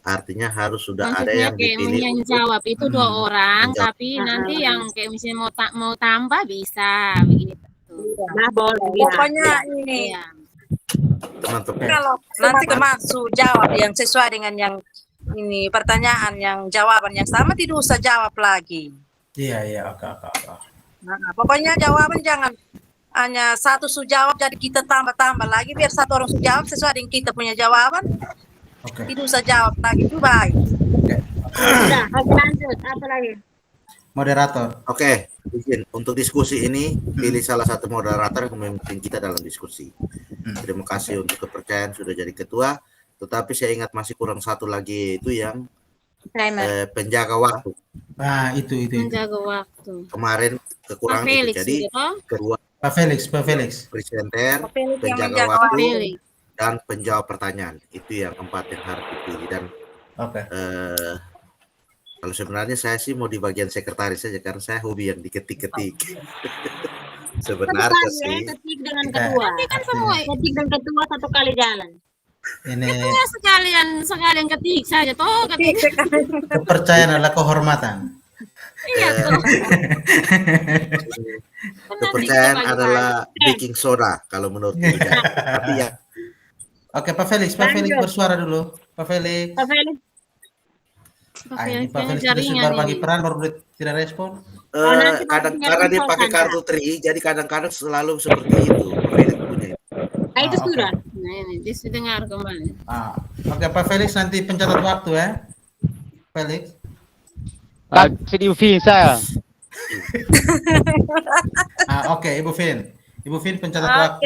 artinya harus sudah ada Maksudnya yang kayak dipilih yang untuk jawab itu 2 orang, menjawab. tapi nanti yang kayak misalnya mau tambah bisa begitu. Nah, boleh. Pokoknya ini Iya. Teman-teman. kalau nanti masuk jawab yang sesuai dengan yang ini pertanyaan yang jawaban yang sama tidak usah jawab lagi. Iya, oke. Nah, pokoknya jawaban jangan hanya satu jawab jadi kita tambah lagi biar satu orang jawab sesuai dengan kita punya jawaban. Oke. Tidak usah jawab lagi itu baik. Sudah, oke lanjut. Apa lagi? Moderator. Oke, izin untuk diskusi ini pilih salah satu moderator yang memimpin kita dalam diskusi. Terima kasih untuk kepercayaan sudah jadi ketua. Tetapi saya ingat masih kurang satu lagi itu yang penjaga waktu. Nah, itu. Menjaga waktu. Kemarin kekurangan Pak Felix, itu. Jadi gitu. kedua Pak Felix. presenter, penjaga waktu, dan penjawab pertanyaan. Itu yang 4 yang harus dipilih. Dan kalau sebenarnya saya sih mau di bagian sekretaris saja karena saya hobi yang diketik-ketik. Sebenarnya sih. Ketik dengan ketua. Kan semua ketik dan ketua satu kali jalan. Ini ketua sekalian ketik saja toh ketik. Kepercayaan adalah kehormatan. Iya toh. Kepercayaan adalah baking soda kalau menurut saya. Tapi ya. Oke, Pak Felix bersuara dulu. Pak Felix. Ini Pak Felix sudah berbagi peran baru tidak respon. Karena dia pakai kartu tri, jadi kadang-kadang selalu seperti itu. Itu sudah. Nah, ini didengar kemarin. Oke, Pak Felix nanti pencatat waktu ya. Felix. Ibu Vin saya. Oke, Ibu Vin pencatat waktu.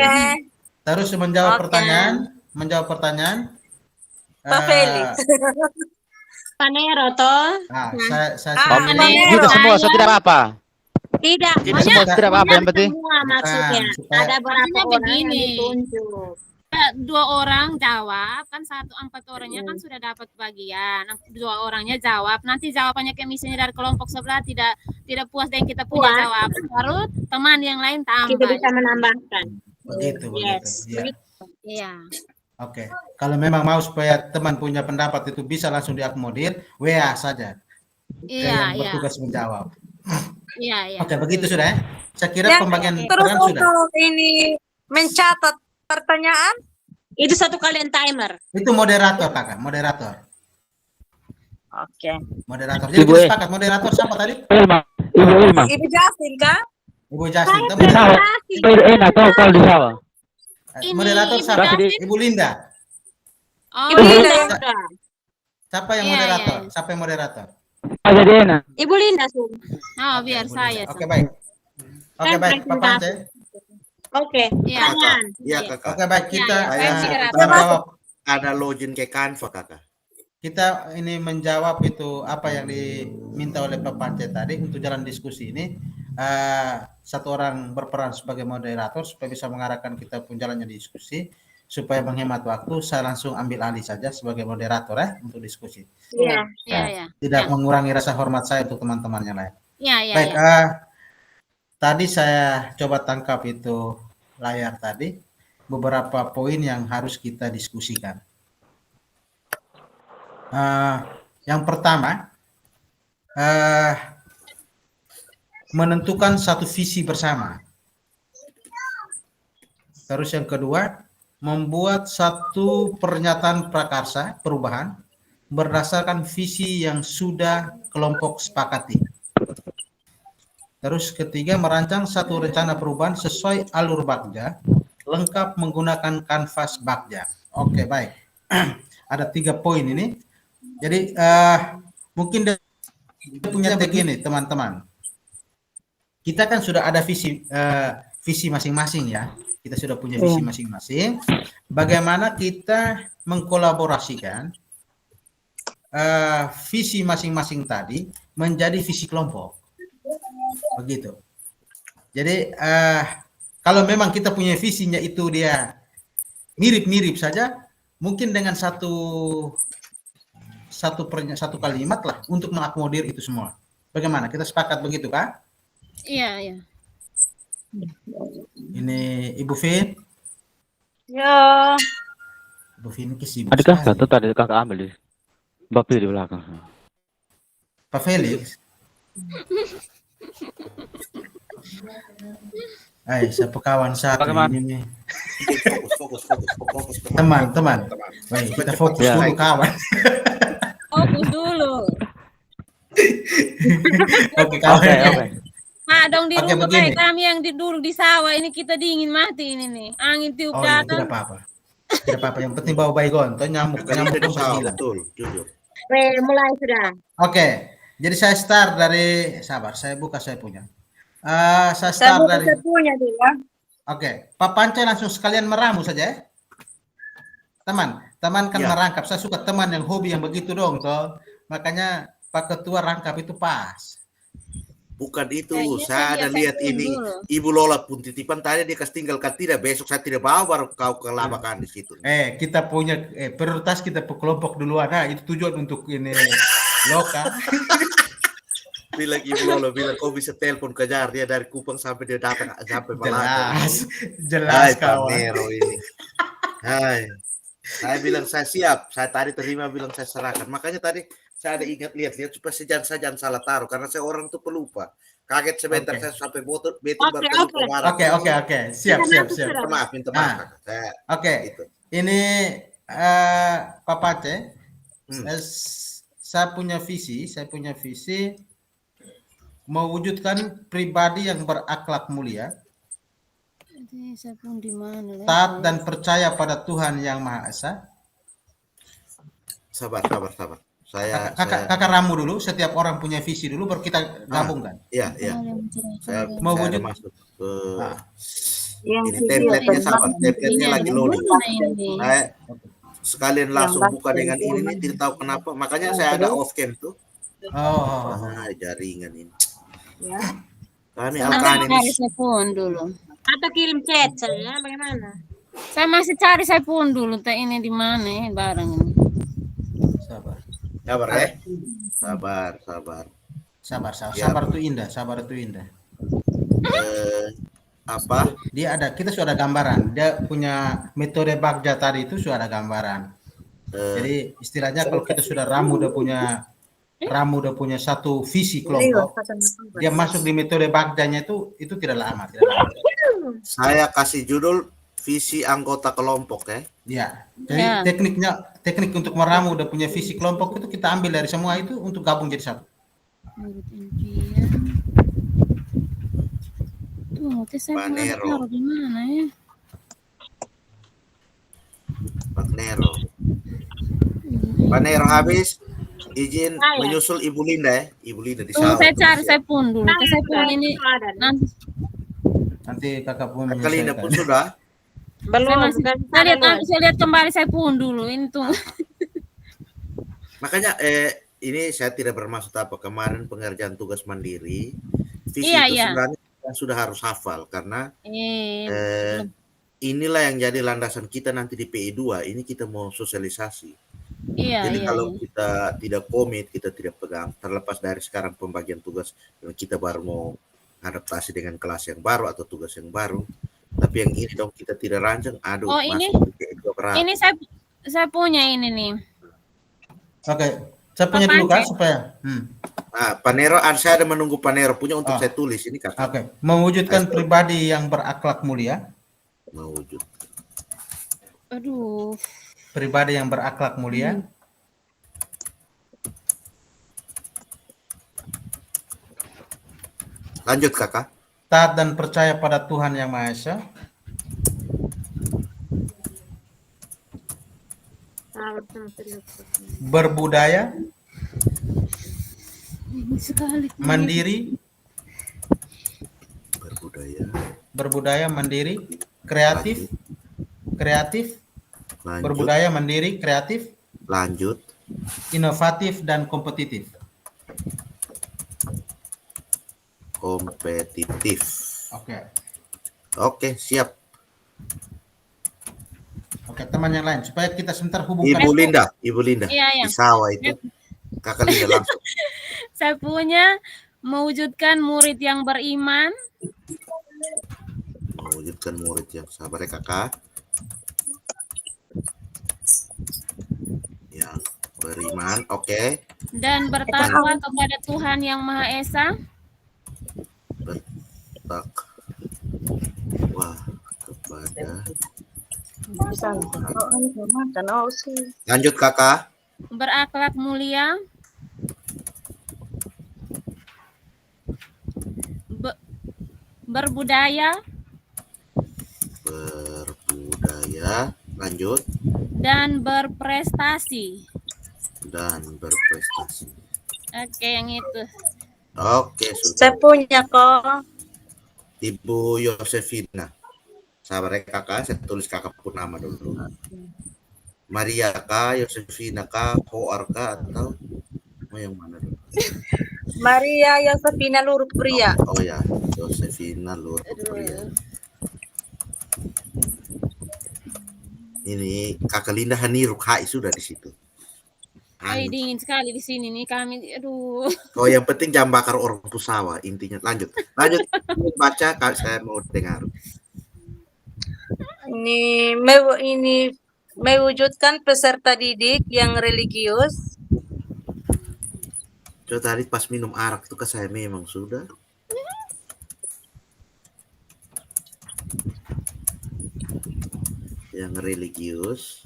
Terus menjawab pertanyaan. Pak Felix. Panero toh. Saya Juga semua saya tidak apa-apa. Tidak semua tidak apa-apa yang penting. Semua maksudnya. Ada berapa orang yang ditunjuk. 2 orang jawab kan 4 orangnya kan sudah dapat bagian. 2 orangnya jawab. Nanti jawabannya kayak misalnya dari kelompok sebelah tidak puas dengan kita punya jawab. Baru teman yang lain tambah. Kita bisa menambahkan. Begitu. Iya. Oke. Kalau memang mau supaya teman punya pendapat itu bisa langsung diakomodir, WA saja. Iya. Bertugas menjawab. Iya. Oke, begitu sudah ya. Saya kira pembagian peran sudah. Terus ini mencatat pertanyaan itu satu kalian timer. Itu moderator, Kakak, moderator. Oke. Moderator. Jadi kita sepakat moderator siapa tadi? Ibu Ilma. Ibu Justin kah? Ibu Justin. Enak tahu kalau di sawah. Moderator siapa? Ibu Linda. Ibu Linda. Siapa yang moderator? Siapa yang moderator? Jadi enak. Ibu Linda sih. Biar saya. Oke, baik. Pak Pance. Oke. Iya, Kakak. Oke, baik, kita menjawab. Ada login ke Canva, Kakak. Kita ini menjawab itu apa yang diminta oleh Pak Pance tadi untuk jalan diskusi ini. Satu orang berperan sebagai moderator supaya bisa mengarahkan kita pun jalannya diskusi supaya menghemat waktu. Saya langsung ambil alih saja sebagai moderator untuk diskusi. Iya. Tidak mengurangi rasa hormat saya untuk teman-teman yang lain. Iya. Baik, tadi saya coba tangkap itu layar tadi beberapa poin yang harus kita diskusikan. Yang pertama, menentukan satu visi bersama. Terus yang kedua, membuat satu pernyataan prakarsa perubahan berdasarkan visi yang sudah kelompok sepakati. Terus ketiga, merancang satu rencana perubahan sesuai alur Bagja, lengkap menggunakan kanvas Bagja. Oke, baik. Ada 3 poin ini. Jadi mungkin dia punya begini, teman-teman. Kita kan sudah ada visi masing-masing ya. Kita sudah punya visi masing-masing. Bagaimana kita mengkolaborasikan visi masing-masing tadi menjadi visi kelompok. Begitu. Jadi kalau memang kita punya visinya itu dia mirip-mirip saja, mungkin dengan satu kalimat lah untuk mengakomodir itu semua. Bagaimana? Kita sepakat begitu, Kak? Iya. Ini Ibu Vin. Ya. Ibu Vin kesibuk. Adakah satu tadi Kakak ambil? Bapak di belakang. Pak Felix. Siapa kawan satu Bagaimana? ini nih. Fokus. Teman. Baik, kita fokus Ya. dulu kawan. Fokus dulu. Oke kawan. Oke. Pak dong di Oke, rumah begini. kayak kami yang duduk di sawah ini kita dingin mati ini nih. Angin tiup Oh iya, datang. tidak apa-apa. Tidak apa-apa, yang penting bawa baygon. Toh nyamuk Kalian pun dari pasti sawah, hilang. betul, jujur. Mulai sudah. Oke, jadi saya start dari sabar. Saya buka saya punya. Saya Saya start dari. punya dulu ya. Oke, Pak Panca langsung sekalian meramu saja ya. Teman kan Ya. merangkap. Saya suka teman yang hobi yang begitu dong, toh. Makanya Pak Ketua rangkap itu pas. Bukan itu, Kayaknya saya ada saya lihat pun ini. dulu. Ibu Lola pun titipan tadi dia kasih tinggalkan tidak. Besok saya tidak bawa baru kau kelabakan di situ. Kita punya prioritas kita kelompok duluan. Nah, itu tujuan untuk ini loka. Bilang Ibu Lola bilang kau bisa telepon kejar dia dari Kupang sampai dia datang sampai Malaka. Jelas Hai kawan. Panero ini. Hai. Saya bilang saya siap. Saya tadi terima bilang saya serahkan. Makanya tadi saya ada ingat lihat supaya saya jangan salah taruh karena saya orang tuh pelupa. Kaget sebentar Oke. saya sampai betul Oke, baru oke. kemarin. Oke. Siap. Minta maaf. Saya Oke. gitu. Ini Pak Pace. Hmm. Saya punya visi mewujudkan pribadi yang berakhlak mulia, Saya pun di mana? taat dan percaya pada Tuhan Yang Maha Esa. Sabar. Kakak ramu dulu, setiap orang punya visi dulu baru kita gabungkan. Iya. Saya Mewujud- ada masuk ke Yang ini template-nya sabar. Template-nya lagi loading. Ini. Saya sekalian langsung buka dengan ini nih, tidak tahu kenapa. Makanya saya ada off cam tuh. Oh. Jaringan ini. Ya. Kami Nanti Alkan cari ini. saya pun dulu. Atau kirim chat saya bagaimana? Saya masih cari saya pun dulu. Teh ini di mana ya barang ini? Sabar. Sabar ya. Sabar. Sabar itu indah. Apa? Kita sudah ada gambaran. Dia punya metode Bagja tadi itu sudah ada gambaran. Jadi istilahnya kalau kita sudah ramu udah punya satu visi kelompok, dia masuk di metode Bagdanya itu tidak lama. Saya kasih judul visi anggota kelompok ya. Ya. Jadi Ya. teknik untuk meramu udah punya visi kelompok itu kita ambil dari semua itu untuk gabung jadi satu. Menurut impian. Tuh, teh saya mau Panero. taruh di mana ya? Panero habis. Izin menyusul Ibu Linda ya. Ibu Linda di Tunggu sawah. saya cari saya pun dulu. Teh saya pun ini nanti Nanti kakak pun Kakak Linda pun menyelesaikan. sudah. Belum. saya lihat kembali saya pun dulu. Ini tuh. Makanya ini saya tidak bermaksud apa kemarin pengerjaan tugas mandiri visi Iya, itu iya. sebenarnya kita sudah harus hafal karena Eh, inilah yang jadi landasan kita nanti di PI2 ini kita mau sosialisasi. iya, Jadi iya. kalau iya. kita tidak komit, kita tidak pegang terlepas dari sekarang pembagian tugas dan kita baru mau adaptasi dengan kelas yang baru atau tugas yang baru. Tapi yang ini dong kita tidak rancang, aduh Oh, ini? masuk di PI2 berat. Ini saya punya ini nih. Oke. Saya punya dulu kan supaya. Nah, Panero, saya ada menunggu Panero punya untuk saya tulis ini kakak. Oke. Mewujudkan pribadi yang berakhlak mulia. Mewujud. Aduh. Pribadi yang berakhlak mulia. Lanjut kakak. Taat dan percaya pada Tuhan Yang Maha Esa. Berbudaya, Ini sekali. mandiri, mandiri, kreatif, Lanjut. berbudaya, mandiri, kreatif, Lanjut. inovatif dan kompetitif. Kompetitif. Oke, Siap. oke teman yang lain supaya kita sebentar hubungkan. Ibu Linda Iya, iya. di sawah itu. Kakak Linda langsung. Saya punya mewujudkan murid yang beriman, Mewujudkan murid yang sabar ya kakak. Yang beriman, oke. dan bertakwa kepada Tuhan yang Maha Esa, Bertakwa kepada. Bisa. Lanjut kakak. berakhlak mulia, berbudaya, Berbudaya, lanjut, dan berprestasi. Oke, yang itu. Oke, Saya sudah. punya kok. Ibu Yosefina. Sabar ya kakak, saya tulis kakak pun nama dulu. Maria kah, Yosefina kah, Hoar kah, atau mau yang mana dulu? Maria Yosefina Luruk Pria. Oh ya, Yosefina Lurpria. Ini kakak Linda Haniruk Hai sudah di situ. Ay, dingin sekali di sini nih kami. Aduh. Oh, yang penting jangan bakar orang Pusawa intinya. Lanjut baca, Kak, saya mau dengar. Ini mewujudkan peserta didik yang religius, Coba tadi pas minum arak itu ke saya memang sudah. Yang religius.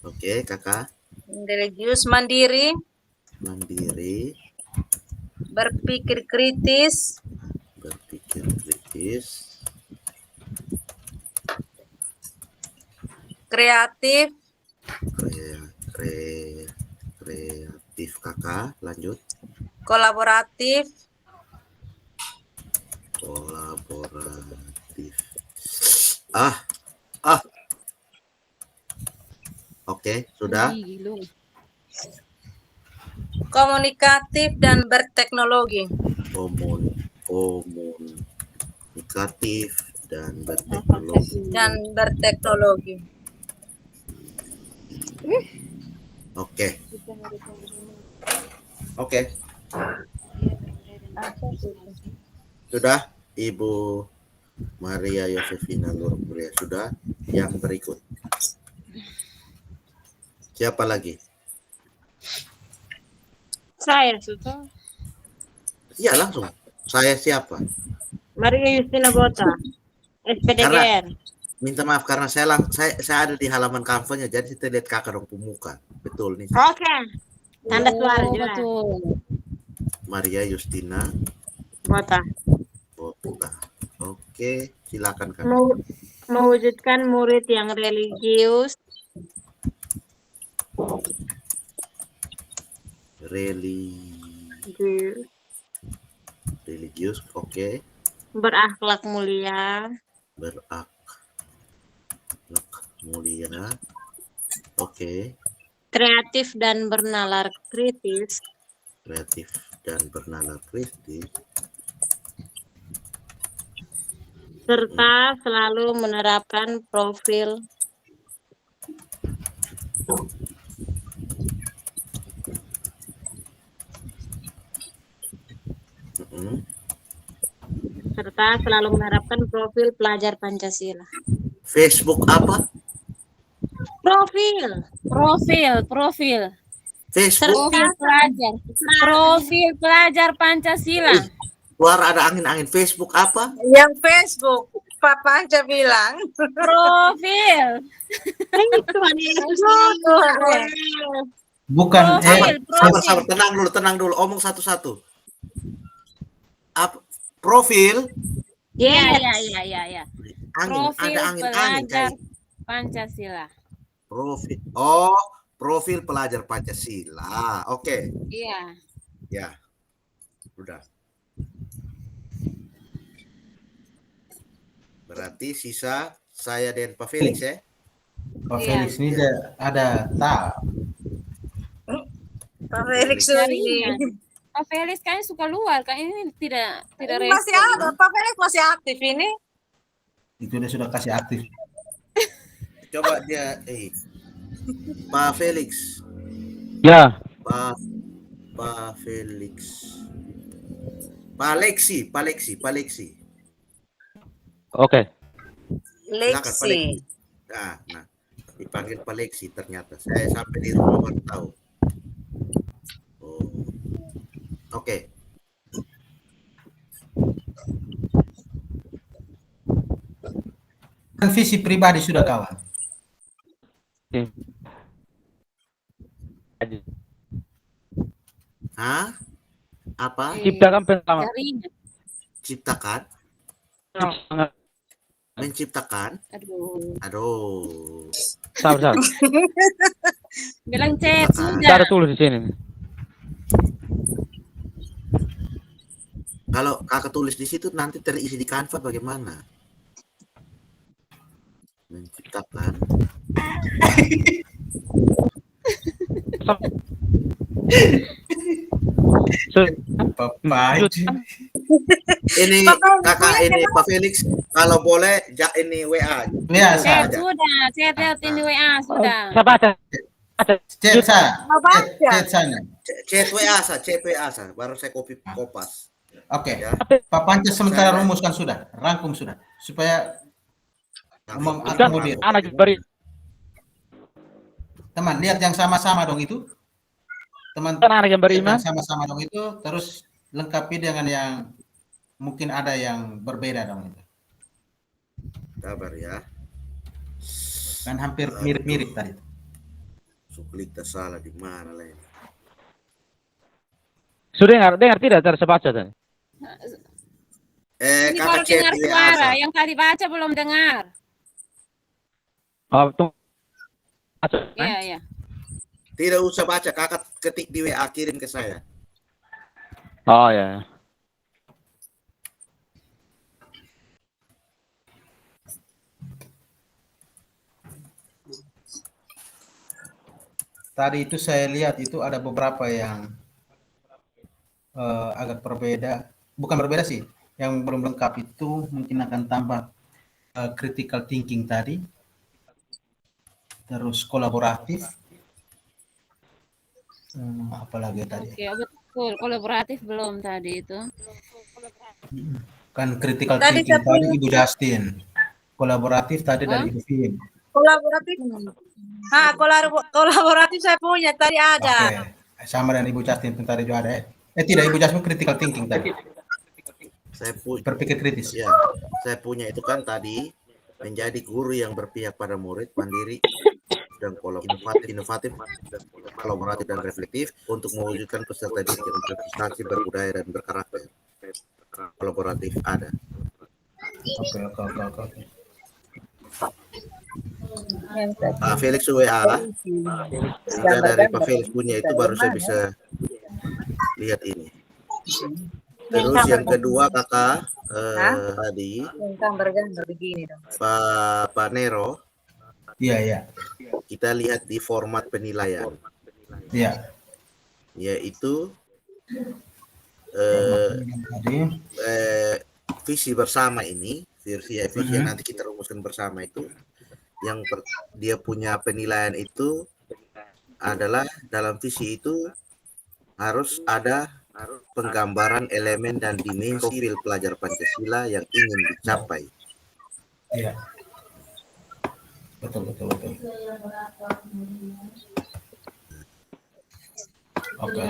Oke, kakak. religius, mandiri, Mandiri, berpikir kritis, kreatif, kreatif kakak. Lanjut. kolaboratif, Oke, sudah. komunikatif dan berteknologi. Komunikatif dan berteknologi. Oke. Sudah, Ibu Maria Yosefina Lurpria. Sudah. Yang berikut. Siapa lagi? Saya sudah. Iya, langsung. Saya siapa? Maria Justina Bota. SPDGR. Minta maaf karena saya ada di halaman kanvanya, jadi kita lihat kakak dong pemuka. Betul nih. Oke. Tanda suara jelas. Betul. Maria Justina Bota. Bota. Oke, silakan kak. Mewujudkan murid yang religius, religius, oke. berakhlak mulia, oke. kreatif dan bernalar kritis, serta selalu menerapkan profil pelajar Pancasila. Facebook apa? Profil Facebook. Profil pelajar Pancasila. Suara ada angin-angin. Facebook apa? Yang Facebook, Papa aja bilang. Profil. Bukan. Sabar, tenang dulu. Omong satu-satu. Apa? Profil. Iya. Angin, Profil ada angin-angin pelajar kayak. Pancasila. Profil. Oh, profil pelajar Pancasila. Oke. Iya. Ya. Udah. Berarti sisa saya dan Pak Felix ya. Pak Felix ini ada tak? Pak Felix Jaringan. Pak Felix kayaknya suka luar, kayaknya ini tidak masih ada. Pak Felix masih aktif ini. Itu dia sudah kasih aktif. Coba dia, Pak Felix. Ya. Pak Felix. Pak Lexi. Oke. Silakan, Pak Lexi. Lexi. Nah, Dipanggil Pak Lexi ternyata. Saya sampai di rumah baru tahu. Oh. Oke. Kan visi pribadi sudah kawan. Hah? Apa? Ciptakan pertama. Jaringan. Ciptakan? Menciptakan? Aduh. Aduh. Sabar. Bilang chat Kita ada sudah. tulis di sini. Kalau kakak tulis di situ nanti terisi di Canva bagaimana? Menciptakan. Bapak. Ini kakak ini Pak Felix kalau boleh ini WA. Ya, Chat saya. sudah. Chat ini WA sudah. Saya baca. Chat saya. Mau baca. Chat sana. Chat WA sa, baru saya kopas. Oke. Ya. Pak Panca sementara rumuskan sudah, rangkum sudah, supaya mengakomodir. Anak beri. Teman, lihat yang sama-sama dong itu. Teman, Anak yang beriman. yang sama-sama dong itu, terus lengkapi dengan yang mungkin ada yang berbeda dong itu. Sabar ya. Kan hampir mirip-mirip tadi. Suklik salah di mana lah ini. Sudah dengar tidak cara saya baca tadi? Ini baru Kakak chat dengar di WA suara. sa. Yang tadi baca belum dengar. Oh, tunggu. Baca. Iya, iya. Tidak usah baca, kakak ketik di WA kirim ke saya. Oh ya. Tadi itu saya lihat itu ada beberapa yang agak berbeda, bukan berbeda sih, yang belum lengkap itu mungkin akan tambah critical thinking tadi, terus kolaboratif, apalagi tadi, Oke, betul. Kolaboratif belum tadi itu. kan critical Tadi thinking saya tadi Ibu Justin, kolaboratif tadi dari Ibu Vin. Kolaboratif. Kolaboratif saya punya tadi ada. Oke, sama dengan Ibu Justin pun tadi juga ada. Tidak, Ibu Justin critical thinking tadi, Saya punya. berpikir kritis. Ya, saya punya itu kan tadi menjadi guru yang berpihak pada murid, mandiri dan inovatif, kolaboratif dan reflektif untuk mewujudkan peserta didik yang berprestasi, berbudaya dan berkarakter. Kolaboratif ada. Oke. Pak Felix WA. Jika dari Pak Felix punya itu baru saya bisa lihat ini. Terus yang kedua kakak tadi Gambar-gambar begini dong. Pak Nero, Iya. kita lihat di format penilaian, Iya. yaitu Tadi. visi bersama ini, visi yang nanti kita rumuskan bersama itu, yang dia punya penilaian itu adalah dalam visi itu harus ada penggambaran elemen dan dimensi profil pelajar Pancasila yang ingin dicapai. Iya. Betul. Oke.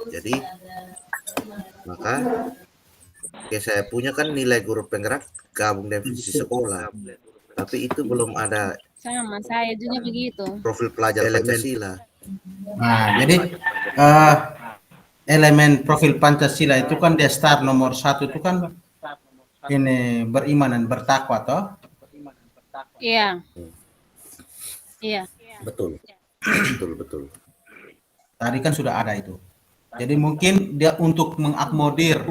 Jadi maka saya punya kan nilai guru penggerak gabung dengan visi sekolah, tapi itu belum ada Sama, saya juga begitu. profil pelajar Pancasila. Nah, jadi elemen profil Pancasila itu kan dia start nomor 1 itu kan ini beriman dan bertakwa toh. Iya. Iya. Betul. Tadi kan sudah ada itu. Jadi mungkin dia untuk mengakomodir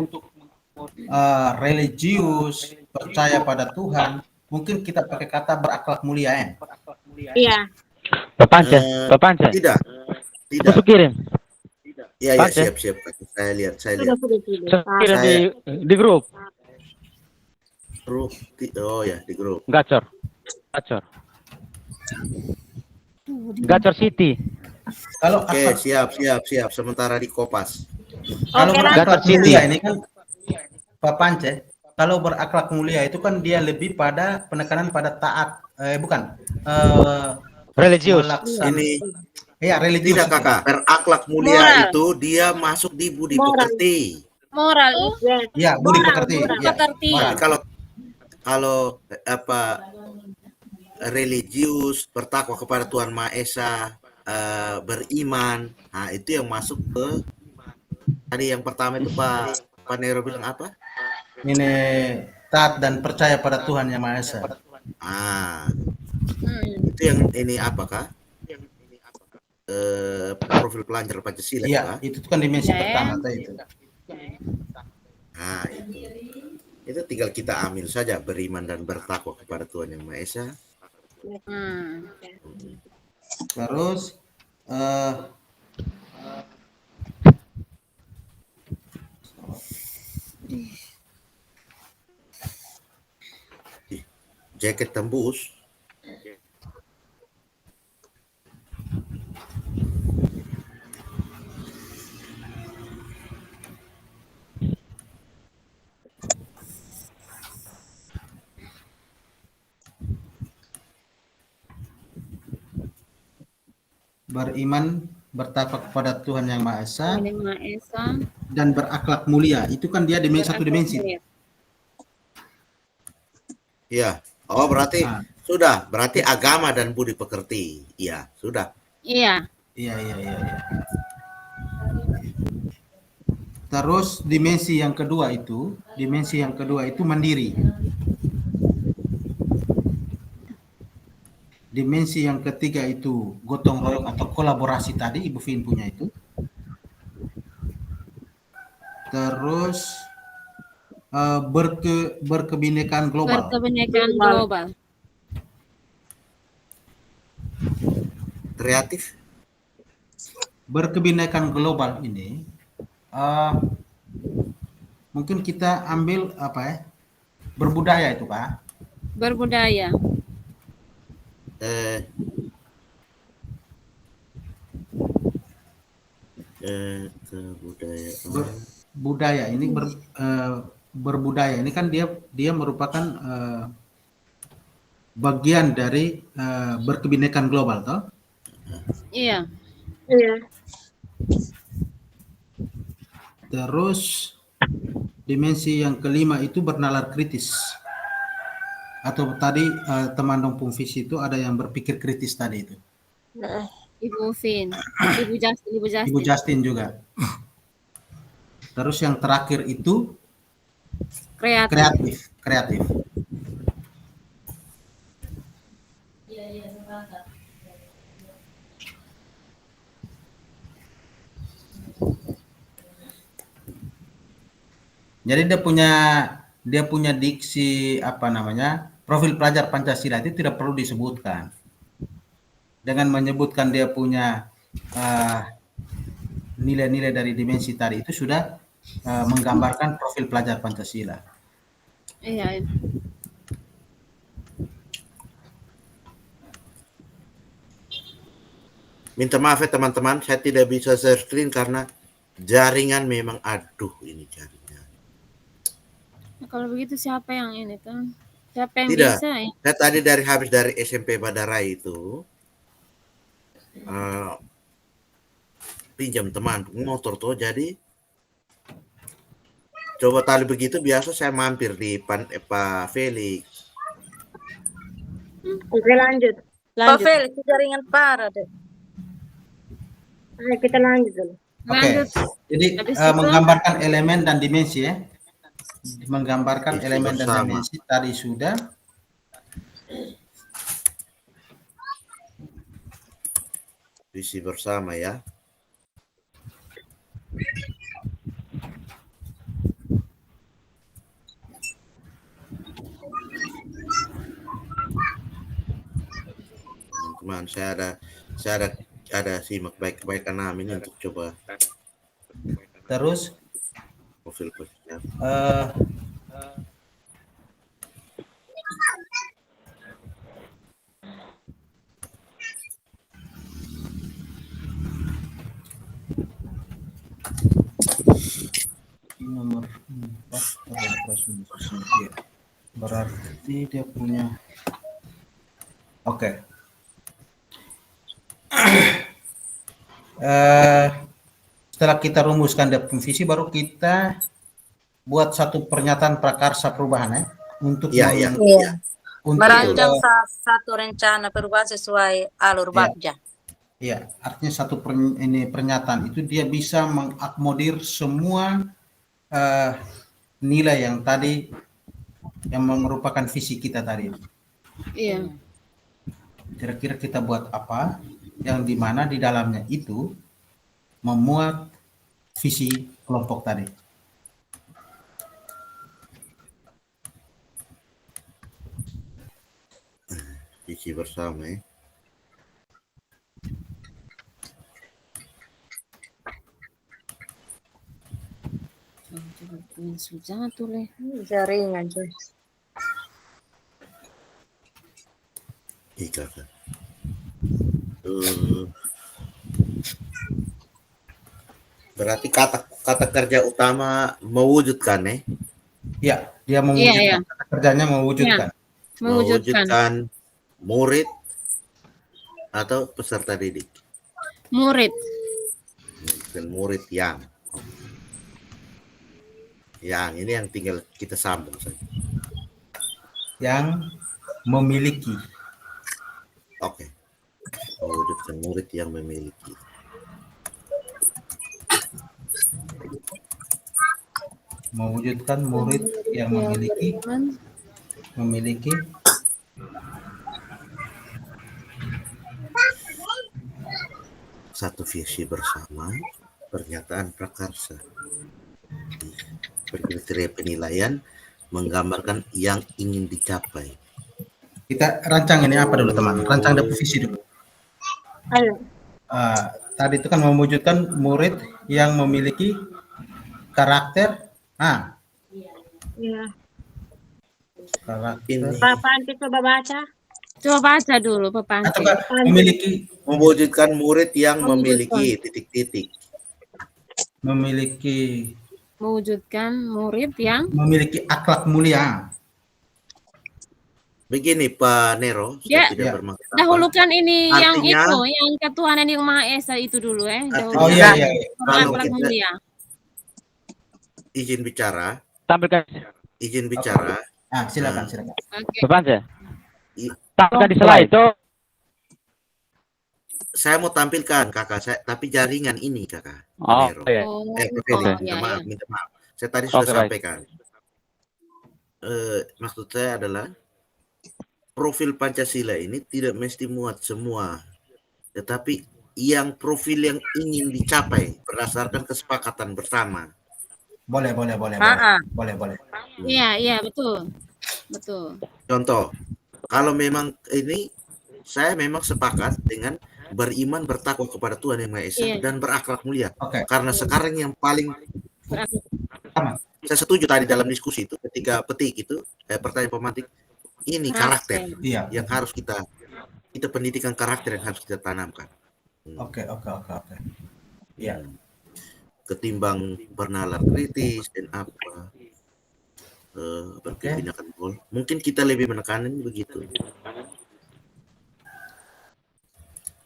religius, percaya pada Tuhan, mungkin kita pakai kata berakhlak mulia ya. Iya. Pak Panca. Tidak. Masuk kirim. Ya, Panca. siap. Saya lihat. Sudah. Kirim di grup. Oh ya, di grup. Gacor. Gacor City. Kalau Oke, siap. Sementara di Kopas. kalau Oke, berakhlak lanjut. mulia ini kan Pak Pance, kalau berakhlak mulia itu kan dia lebih pada penekanan pada taat bukan. Eh, Religius. Ini Ya, religius. tidak kakak, berakhlak mulia Moral. itu dia masuk di budi Moral. pekerti. Moral. Ya, budi pekerti. Ya, Pekerti. moral. Tapi kalau apa religius, bertakwa kepada Tuhan Maha Esa, beriman, nah itu yang masuk ke tadi yang pertama itu Pak Nero bilang apa? Ini taat dan percaya pada Tuhan Yang Maha Esa. Itu yang ini apakah? Profil pelajar Pancasila Iya, Pak? itu kan dimensi Ya. pertama tadi itu. Nah, itu tinggal kita ambil saja beriman dan bertakwa kepada Tuhan Yang Maha Esa. Terus Jaket tembus. beriman, bertakwa kepada Tuhan Yang Maha Esa, Yang Maha Esa. dan berakhlak mulia. Itu kan dia satu dimensi. Iya. Oh, berarti Ah. sudah. Berarti agama dan budi pekerti. Iya, sudah. Iya. Iya. Terus dimensi yang kedua itu mandiri. Dimensi yang ketiga itu gotong royong atau kolaborasi tadi Ibu Fin punya itu. Terus berkebinekaan global. Berkebinekaan global. Kreatif. Berkebinekaan global ini mungkin kita ambil apa ya? Berbudaya itu, Pak. Berbudaya. Kebudayaan. Budaya ini berbudaya ini kan dia merupakan bagian dari berkebinekaan global, toh? Iya. Iya. Terus dimensi yang kelima itu bernalar kritis. Atau tadi teman Dongpung Visi itu ada yang berpikir kritis tadi itu. Ibu Fin. Ibu Justin juga. Terus yang terakhir itu kreatif. Jadi dia punya diksi apa namanya? Profil pelajar Pancasila itu tidak perlu disebutkan. Dengan menyebutkan dia punya nilai-nilai dari dimensi tadi itu sudah menggambarkan profil pelajar Pancasila. Iya. Minta maaf ya teman-teman, saya tidak bisa share screen karena jaringan memang aduh ini jaringan. Nah, kalau begitu siapa yang ini tuh? Siapa yang Tidak. bisa ya? Saya tadi habis dari SMP Badarai itu pinjam teman motor tuh, jadi coba tadi begitu biasa saya mampir di Pak Felix. Oke, lanjut. Pak Felix, jaringan parah deh. Ayo kita lanjut dulu. Oke. Lanjut. Jadi Habis itu- menggambarkan elemen dan dimensi ya. Menggambarkan Visi elemen dan bersama. dimensi tadi sudah. Visi bersama ya. Teman-teman, saya ada simak baik-baikan ini untuk coba Terus profil ya. Nomor 4 berarti dia punya Oke. Eh, Setelah kita rumuskan definisi, baru kita buat satu pernyataan prakarsa perubahan ya untuk Iya, iya. Iya. untuk Merancang satu rencana perubahan sesuai alur Iya. Bagja. ya, artinya satu ini pernyataan itu dia bisa mengakomodir semua nilai yang tadi yang merupakan visi kita tadi. Iya. Kira-kira kita buat apa yang dimana di dalamnya itu memuat visi kelompok tadi. Visi bersama ya. Susah tuh leh. Jaringan cuy. Iya kan. Berarti kata kerja utama mewujudkan ya. Ya, dia mewujudkan kerjanya mewujudkan. Mewujudkan murid atau peserta didik. Murid. Dan murid yang ini yang tinggal kita sambung saja. Yang memiliki. Oke. Mewujudkan murid yang memiliki. Mewujudkan murid yang memiliki satu visi bersama, pernyataan prakarsa. Kriteria penilaian menggambarkan yang ingin dicapai. Kita rancang ini apa dulu teman? Rancang definisi dulu. Ayo. Tadi itu kan mewujudkan murid yang memiliki karakter. Iya. Karakter. Pak Panti coba baca. Coba baca dulu Pak Panti. Atau memiliki Mewujudkan murid yang memiliki titik-titik. Mewujudkan murid yang memiliki akhlak mulia. Begini Pak Nero, Ya. tidak bermaksud apa. dahulukan ini yang Artinya- itu, yang ketuhanan yang Maha Esa itu dulu Artinya- Oh iya. Kalau Akhlak kita- mulia. Izin bicara. Tampilkan. Silakan. Oke. Pak Panca. I- Tampilkan di slide itu. Saya mau tampilkan kakak saya, tapi jaringan ini kakak. Oh, Nero. iya. Pak Felix, iya, minta maaf. Saya tadi sudah Oke, baik. sampaikan. Maksud saya adalah profil Pancasila ini tidak mesti muat semua, tetapi yang profil yang ingin dicapai berdasarkan kesepakatan bersama. Boleh. Iya, betul. Contoh, kalau memang ini saya memang sepakat dengan beriman bertakwa kepada Tuhan Yang Maha Esa Iya. dan berakhlak mulia. Oke. Karena sekarang yang paling saya setuju tadi dalam diskusi itu ketika petik itu pertanyaan pemantik ini karakter Iya. yang harus kita pendidikan karakter yang harus kita tanamkan. Oke. Iya. Ketimbang bernalar kritis dan apa tindakan gol. Mungkin kita lebih menekankan begitu.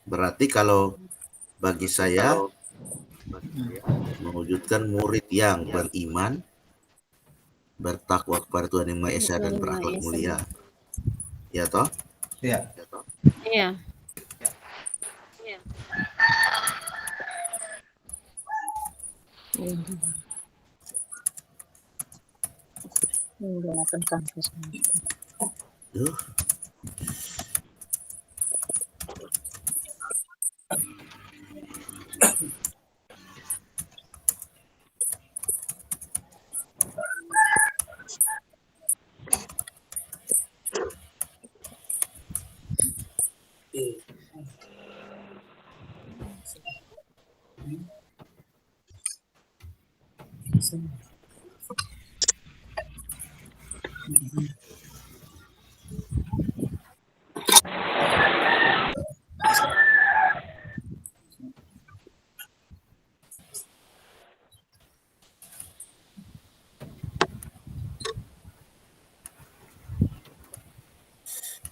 Berarti kalau bagi saya mewujudkan murid yang beriman, bertakwa kepada Tuhan Yang Maha Esa dan berakhlak mulia. Ya toh? Iya. Iya. Duh.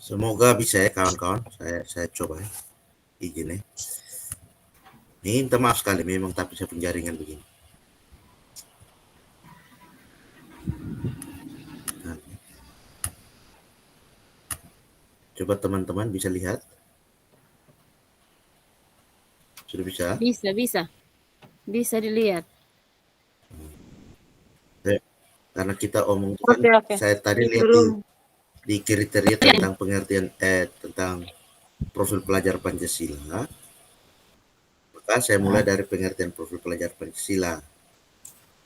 Semoga bisa ya kawan-kawan. Saya coba ya. Izin ya. Minta maaf sekali memang tapi saya penjaringan begini. Nah. Coba teman-teman bisa lihat. Sudah bisa? Bisa dilihat. Karena kita omong kan, saya tadi lihat di kriteria tentang pengertian tentang profil pelajar Pancasila, maka saya mulai dari pengertian profil pelajar Pancasila.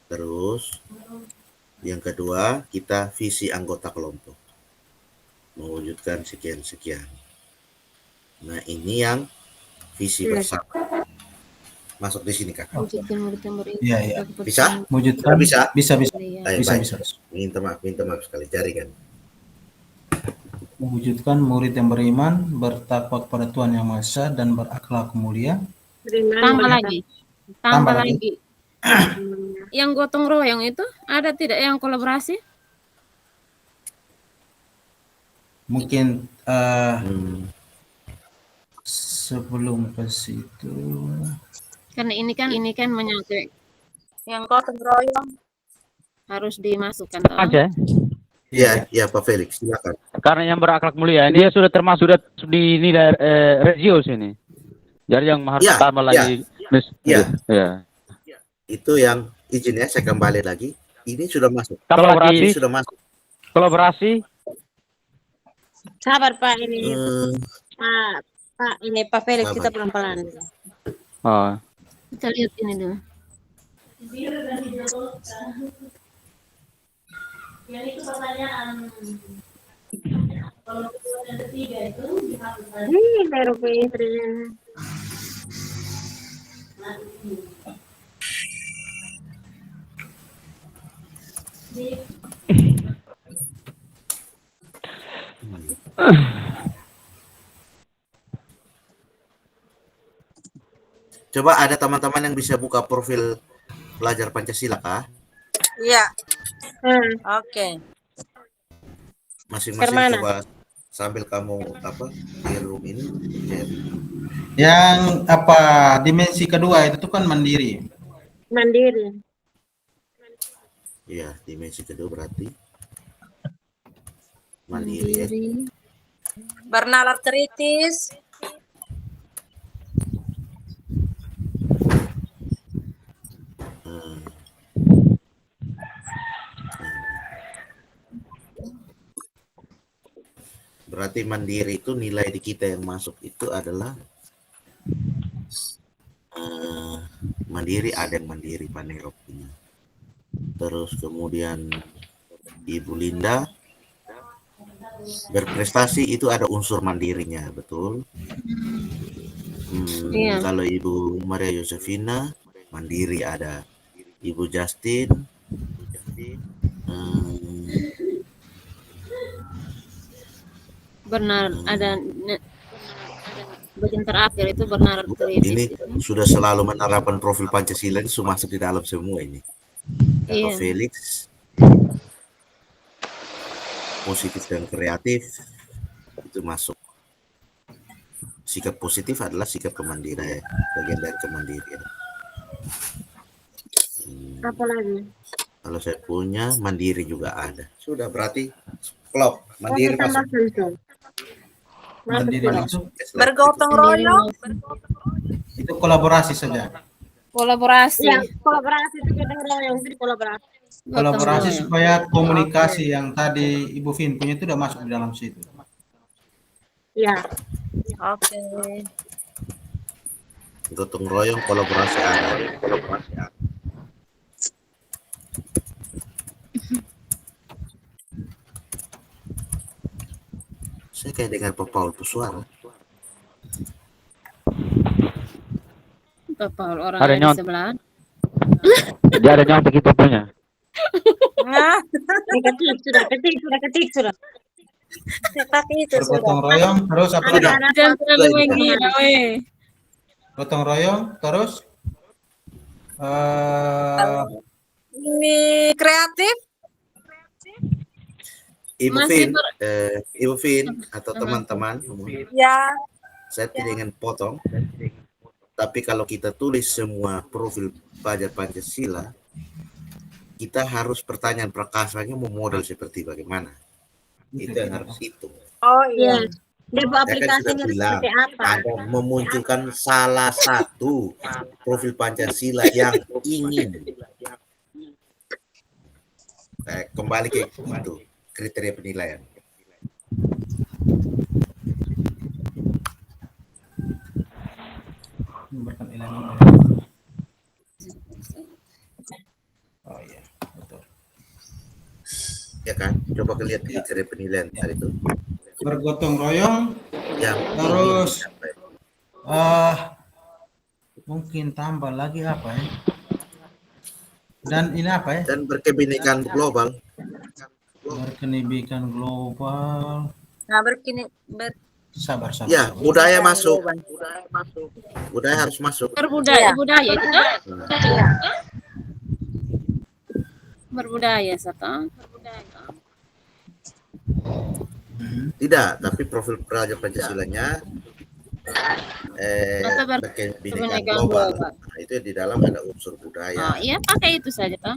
Terus yang kedua kita visi anggota kelompok mewujudkan sekian. Nah ini yang visi bersama. Masuk di sini Kak. Iya. Bisa? Mewujudkan Bisa. Bisa. Baik. Bisa. Minta maaf sekali jaringan. Mewujudkan murid yang beriman, bertakwa kepada Tuhan Yang Maha Esa dan berakhlak mulia. Tambah lagi. Yang gotong royong itu ada tidak yang kolaborasi? Mungkin sebelum ke situ. Karena ini kan menyangkut Yang gotong royong harus dimasukkan. Aja. Iya Pak Felix, silakan. Karena yang berakhlak mulia dia sudah termasuk dinilai religius ini. Jadi yang harus tambah lagi. Iya. Itu yang izin ya saya kembali lagi. Ini sudah masuk. Kolaborasi sudah masuk. Kolaborasi. Sabar Pak ini. Pak ini Pak Felix kita pelan-pelan. Oh. Kita lihat ini dulu. Yang itu pertanyaan kalau yang ketiga itu dihapuskan. Baru pinter. Coba ada teman-teman yang bisa buka profil pelajar Pancasila kah? Iya. Oke. Masing-masing coba sambil kamu di room ini. Yang dimensi kedua itu tuh kan mandiri. Iya, dimensi kedua berarti mandiri. Ya. Bernalar kritis. Berarti mandiri itu nilai di kita yang masuk itu adalah mandiri, ada yang mandiri Panerop ini. Terus kemudian Ibu Linda berprestasi itu ada unsur mandirinya, betul. Kalau Ibu Maria Yosefina mandiri ada. Ibu Justin benar ada bagian terakhir itu benar kritis. Ini sudah selalu menerapkan profil Pancasila itu masuk di dalam semua ini. Iya. Felix positif dan kreatif itu masuk. Sikap positif adalah sikap kemandirian, bagian dari kemandirian. Apa lagi? Kalau saya punya mandiri juga ada. Sudah berarti klop mandiri masuk. Mandiri masuk. Bergotong royong. Itu kolaborasi saja. Kolaborasi. Ya, kolaborasi itu gotong royong itu kolaborasi. Kolaborasi supaya komunikasi yang tadi Ibu Vin punya itu udah masuk di dalam situ. Ya. Oke. Gotong royong kolaborasi ada. Saya kayak dengar Pak Paul bersuara. Pak Paul orang Ada di nyont. sebelah. Dia ada nyontek itu punya. Ketik sudah. Seperti itu Bergotong sudah. royong terus apa lagi? Jangan terlalu menggila, weh. Gotong royong terus Ini kreatif. Ibu Vin atau teman-teman, Ya, saya tidak ingin potong. Tapi kalau kita tulis semua profil pelajar Pancasila, kita harus pertanyaan prakasanya mau model seperti bagaimana. Itu yang harus hitung. oh Iya. iya. Dia Saya kan aplikasinya sudah bilang, seperti apa? Anda memunculkan salah satu profil Pancasila yang ingin. Kembali ke itu, kriteria penilaian. Oh iya, betul. Ya kan? Coba lihat kriteria penilaian tadi itu. Bergotong royong, Yang terus ingin. mungkin tambah lagi apa ya? Dan ini apa ya? Dan berkebinekaan global. Berkebinekaan global. Nah, Sabar. Ya, budaya masuk. Budaya harus masuk. Berbudaya, Iya. budaya itu kan? Berbudaya, Sata. Tidak, tapi profil pelajar Pancasilanya Atau berkebinekaan berkebinekaan global. global. Nah, itu di dalam ada unsur budaya. Iya, pakai itu saja, Toh.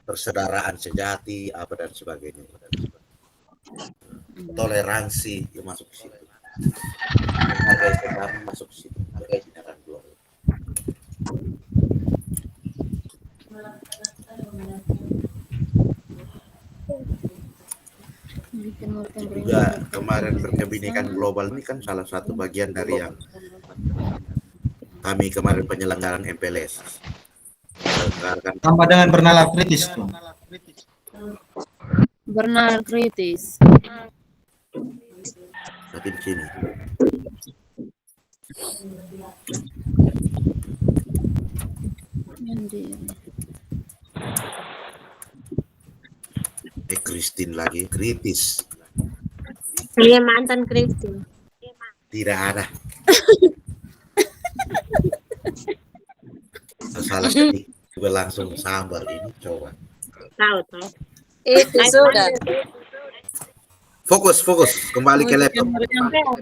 Persaudaraan sejati, apa dan sebagainya. Toleransi itu masuk ke situ. Menghargai sesama masuk ke situ. Menghargai binatang global. Juga kemarin berkebinekaan global ini kan salah satu bagian dari yang kami kemarin penyelenggaraan MPLS. Tambah dengan bernalar kritis tuh. Bernalar kritis. Tapi di sini. Christine lagi kritis. Dia mantan Kristen. Tidak ada. Salah ketik juga langsung sambar ini coba. Tahu. itu sudah. Fokus kembali ke laptop.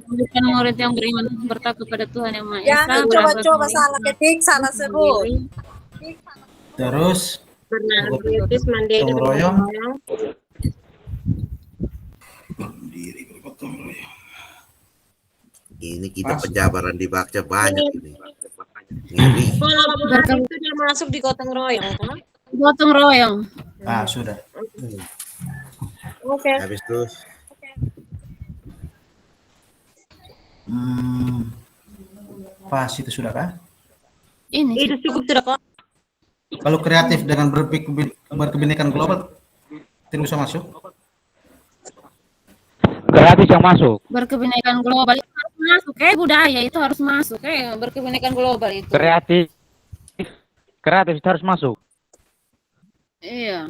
Bukan murid yang beriman bertakwa kepada Tuhan yang Maha Esa. Jangan coba-coba salah ketik, salah sebut. Terus Bernalar kritis, mandiri, gotong royong. Ini kita penjabaran di Bakca banyak ini. Ngeri. Kalau itu dia masuk di gotong royong, kan? Gotong royong. Sudah. Oke. Habis itu Pas itu sudah kah? Ini Itu cukup sudah kok. Kalau kreatif dengan berkebinekaan global tidak bisa masuk. Kreatif yang masuk. berkebinekaan global itu harus masuk. Budaya itu harus masuk. Berkebinekaan global itu. Kreatif itu harus masuk. Iya.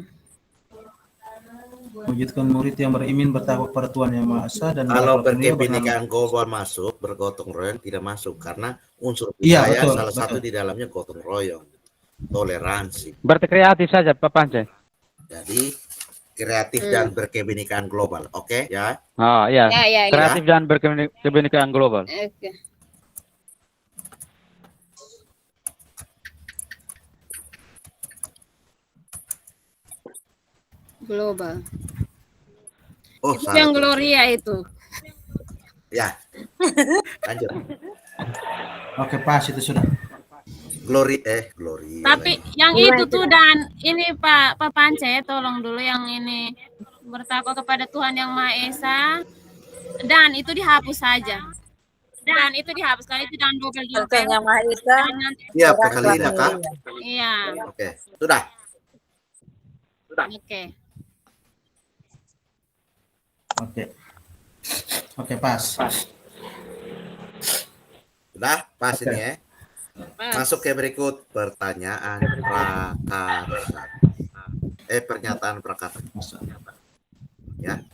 Wujudkan murid yang beriman bertakwa kepada Tuhan Yang Maha Esa dan kalau berlaku mulia berkebinekaan global masuk, bergotong royong tidak masuk karena unsur Iya, budaya betul, salah satu betul. di dalamnya gotong royong, toleransi. Berarti kreatif saja Pak Pance. Jadi kreatif dan berkebinekaan global, oke ya? Iya. Ya. Kreatif dan berkebinekaan global. Oke. Global. Oh, Itu salah. yang Gloria itu. Ya. Lanjut. Oke, pas itu sudah. Glory. Tapi yang itu tuh dan ini Pak Pance, tolong dulu yang ini bertakwa kepada Tuhan Yang Maha Esa dan itu dihapus saja. Dan itu dihapus karena itu dan double juga. Tuhan Yang Maha Esa. Dan nanti- Iya, Kalina kah? Iya. Oke, sudah. Oke. Oke, pas. Sudah, pas Oke. ini ya. Pas. Masuk ke berikut pertanyaan prakarsa. Pernyataan prakarsa. Ya.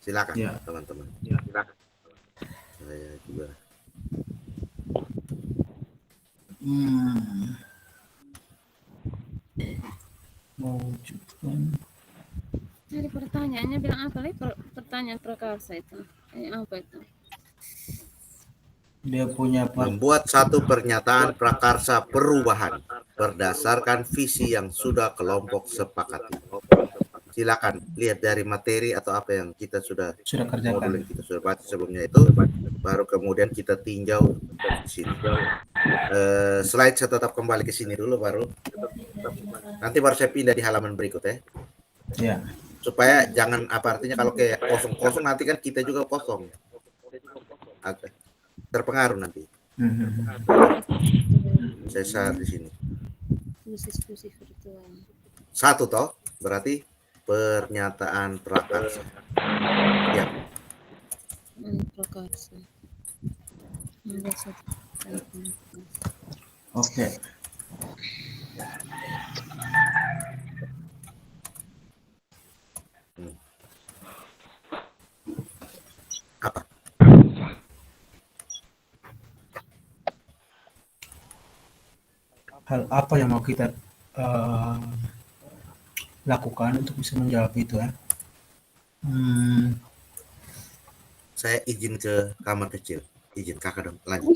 Silakan Ya. teman-teman. Saya juga. Mau pertanyaan prakarsa itu? Apa itu? Dia punya Membuat satu pernyataan prakarsa perubahan berdasarkan visi yang sudah kelompok sepakati. Silakan lihat dari materi atau apa yang kita sudah kerjakan. modul yang kita sudah baca sebelumnya itu, baru kemudian kita tinjau di sini. Slide saya tetap kembali ke sini dulu, baru nanti baru saya pindah di halaman berikut ya. Ya. Supaya jangan apa artinya kalau kayak kosong-kosong nanti kan kita juga kosong. Terpengaruh nanti. Saya share di sini. Diskusi virtual. Satu toh, berarti pernyataan prakarsa. Ya. Prakarsa. Oke. Apa? Hal apa yang mau kita lakukan untuk bisa menjawab itu ya? Saya izin ke kamar kecil. Izin kakak dong, lanjut.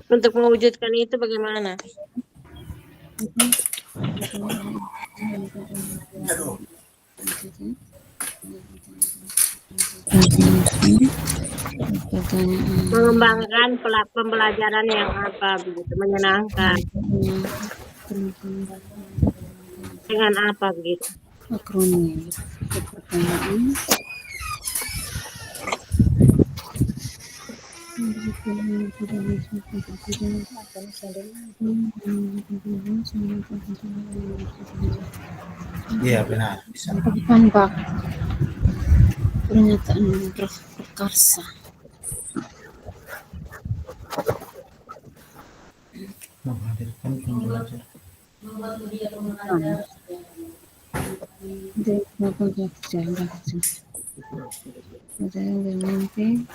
Untuk mewujudkan itu bagaimana? Mengembangkan pembelajaran yang apa begitu, menyenangkan. Dengan apa begitu? Akronim. Pertanyaan. Iya benar. Bisa. Bak. Pernyataan prakarsa. Menghadirkan pembelajaran. Dari apa baca. Saya mimpi.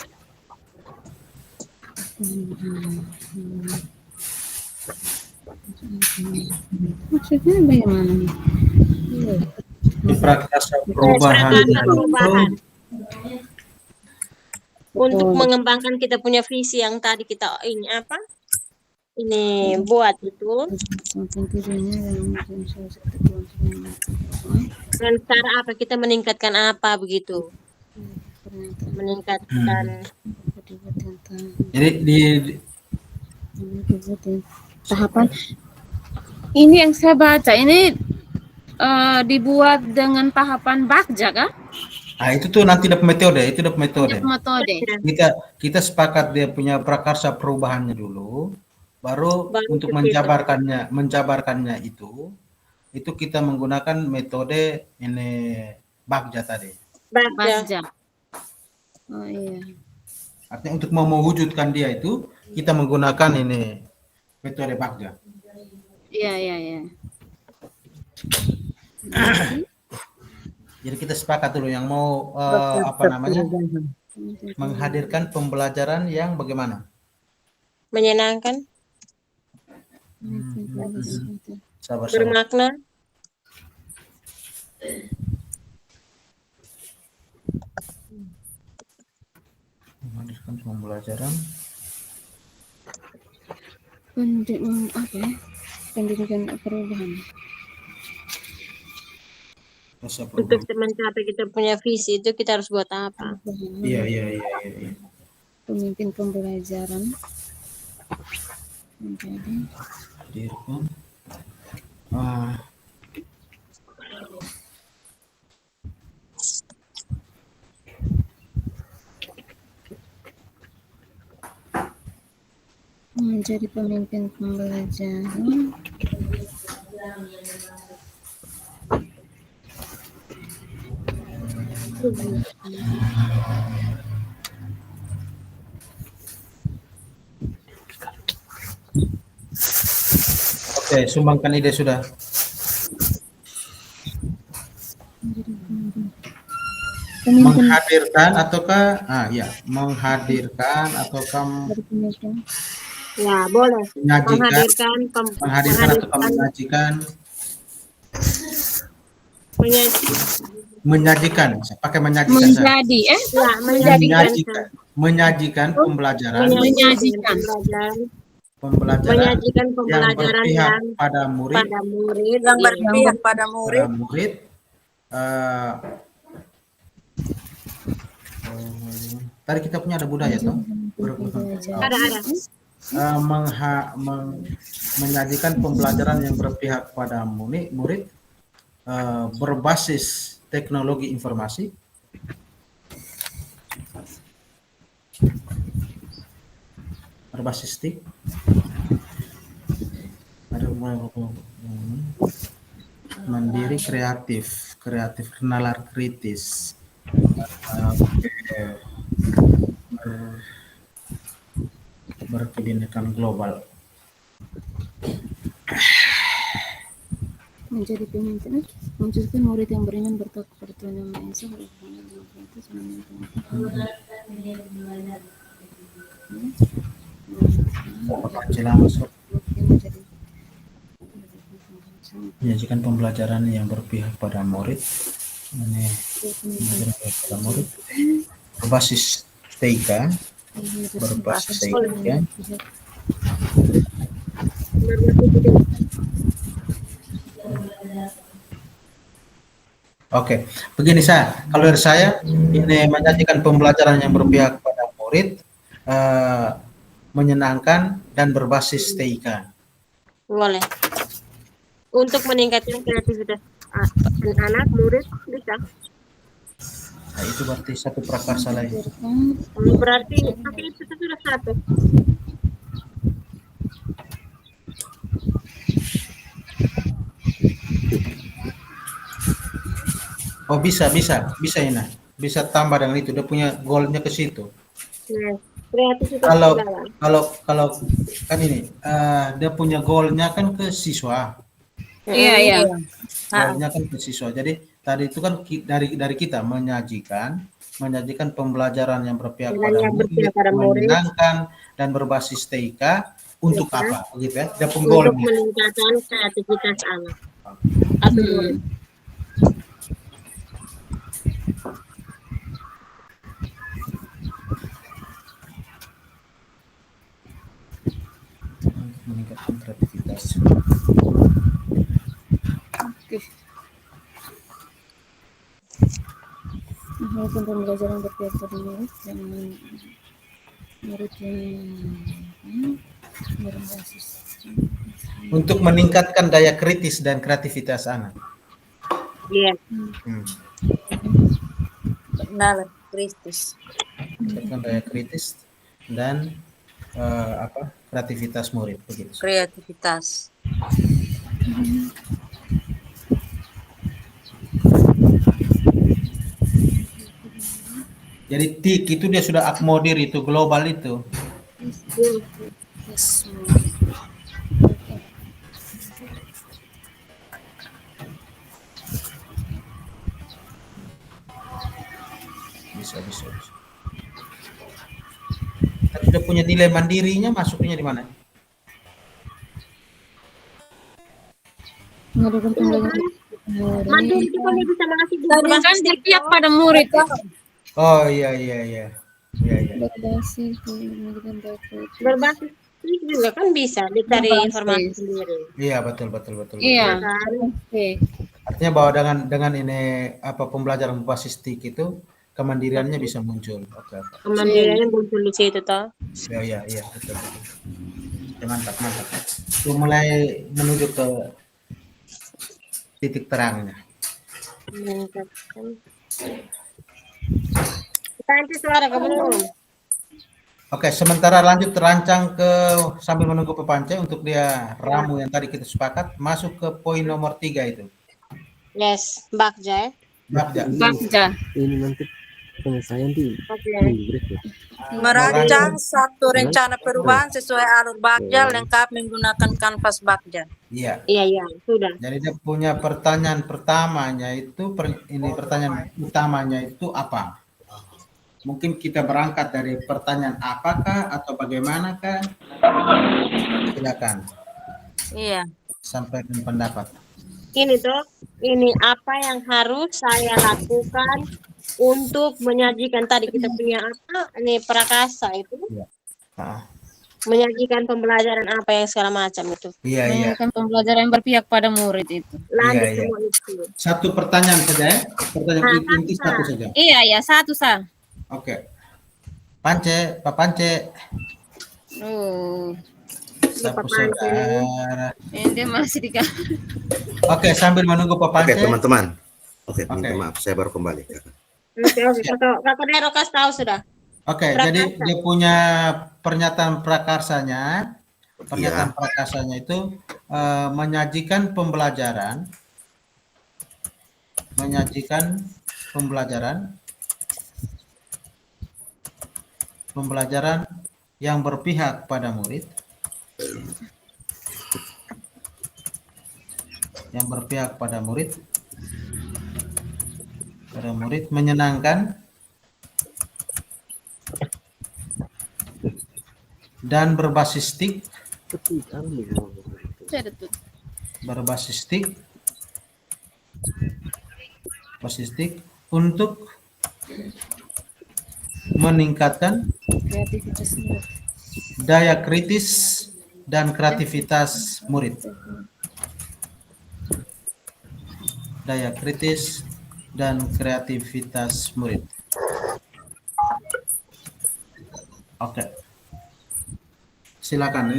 Maksudnya bagaimana nih? Di prakarsa perubahan. Untuk mengembangkan kita punya visi yang tadi kita ini buat itu. Dan cara apa kita meningkatkan apa begitu? Meningkatkan. Jadi di tahapan ini yang saya baca ini dibuat dengan tahapan Bagja kan? Nah, itu tuh nanti dapat metode, itu dapat metode. Metode. Kita sepakat dia punya prakarsa perubahannya dulu, baru untuk menjabarkannya itu kita menggunakan metode ini Bagja tadi. Bagja. Oh iya. Artinya untuk mewujudkan dia itu kita menggunakan ini metode Bagja. Iya. Jadi kita sepakat dulu yang mau menghadirkan pembelajaran yang bagaimana? Menyenangkan. Sabar. Bermakna. Menghadirkan pembelajaran. Pendidikan perubahan. Untuk mencapai kita punya visi itu kita harus buat apa? Iya. Pemimpin pembelajaran. Menjadi hadirkan menjadi pemimpin pembelajaran. Oke, sumbangkan ide sudah. Menghadirkan ataukah menghadirkan ataukah Ya, boleh. Menyajikan, Menghadirkan, menghadirkan atau menyajikan, menyajikan, pakai menyajikan saya. Menjadi ya, menjadikan, Menyajikan pembelajaran menyajikan menyajikan yang pembelajaran berpihak yang pada murid, pada murid yang iya. berpihak pada murid eh, tadi kita punya ada budaya toh. Ada. Menyajikan pembelajaran yang berpihak pada murid berbasis teknologi informasi, berbasis TIK, ada mandiri, kreatif, nalar kritis, berkebinekaan global. menjadi pemimpin, mewujudkan murid yang beriman bertakwa kepada Tuhan Yang Maha Esa, menyajikan pembelajaran yang berpihak pada murid, berbasis TIK, Oke, begini kalau dari saya ini menyajikan pembelajaran yang berpihak pada murid, menyenangkan dan berbasis TIK. Boleh. Untuk meningkatkan kreativitas anak murid bisa. Nah, itu berarti satu prakarsa lain. Berarti itu sudah satu. Oh bisa Ina, bisa tambah dengan itu. Dia punya goalnya ke situ. Yes. Kreativitas kalau kan ini dia punya goalnya kan ke siswa. Iya. Goalnya kan ke siswa. Jadi tadi itu kan dari kita menyajikan pembelajaran yang berpihak pada murid, menyenangkan dan berbasis TIK untuk apa? Begitu ya. Dia untuk penggolnya. meningkatkan kreativitas anak atau murid. Meningkatkan kreativitas. Oke. Melakukan pembelajaran berpihak pada murid dan murid yang berbasis Untuk meningkatkan daya kritis dan kreativitas anak. Iya. nalar kritis. Meningkatkan daya kritis dan kreativitas murid begitu. Kreativitas. Jadi TIK itu dia sudah akomodir itu global itu. Bisa. Tapi udah punya nilai mandirinya, masuknya di mana? melakukan pembelajaran Mandiri itu kan bisa mengasih kan berpihak pada murid. Oh iya. Berbasis juga kan bisa dicari informasi sendiri. Iya betul. Iya. Oke. Artinya bahwa dengan ini pembelajaran berbasis TIK itu kemandiriannya bisa muncul. Oke. Kemandiriannya muncul di situ toh. Iya betul. Mantap. Itu mulai menuju ke titik terangnya. Nanti suara kamu. Oke, sementara lanjut terancang ke sambil menunggu Pepancai untuk dia ramu yang tadi kita sepakat, masuk ke poin nomor 3 itu. Yes, Bagja. Ini nanti penyelesaian di Merancang satu rencana perubahan sesuai alur Bagja lengkap menggunakan kanvas Bagja. Iya. Iya, sudah. Jadi dia punya pertanyaan pertamanya itu pertanyaan utamanya itu apa? Mungkin kita berangkat dari pertanyaan apakah atau bagaimanakah? Silakan Iya. sampaikan pendapat. Ini tuh, ini apa yang harus saya lakukan untuk menyajikan tadi kita punya apa? Ini prakasa itu. Ah, Menyajikan pembelajaran apa yang segala macam itu. iya, iya. Menyajikan pembelajaran yang berpihak pada murid itu. Lanjut Iya, iya. semua itu. Satu pertanyaan saja ya. Pertanyaan inti satu saja. Iya, ya, satu sah. Oke. Pance, Pak Pance. Sapu saudara. Ini masih di Oke, sambil menunggu Pak Oke, Pance. teman-teman. Oke, Oke. minta maaf, saya baru kembali. Oke, kakak Nero kasih tahu sudah. Oke, jadi dia punya pernyataan prakarsanya. Pernyataan Iya. prakarsanya itu menyajikan pembelajaran yang berpihak pada murid, menyenangkan dan berbasis TIK untuk meningkatkan daya kritis dan kreativitas murid. Oke. Silakan.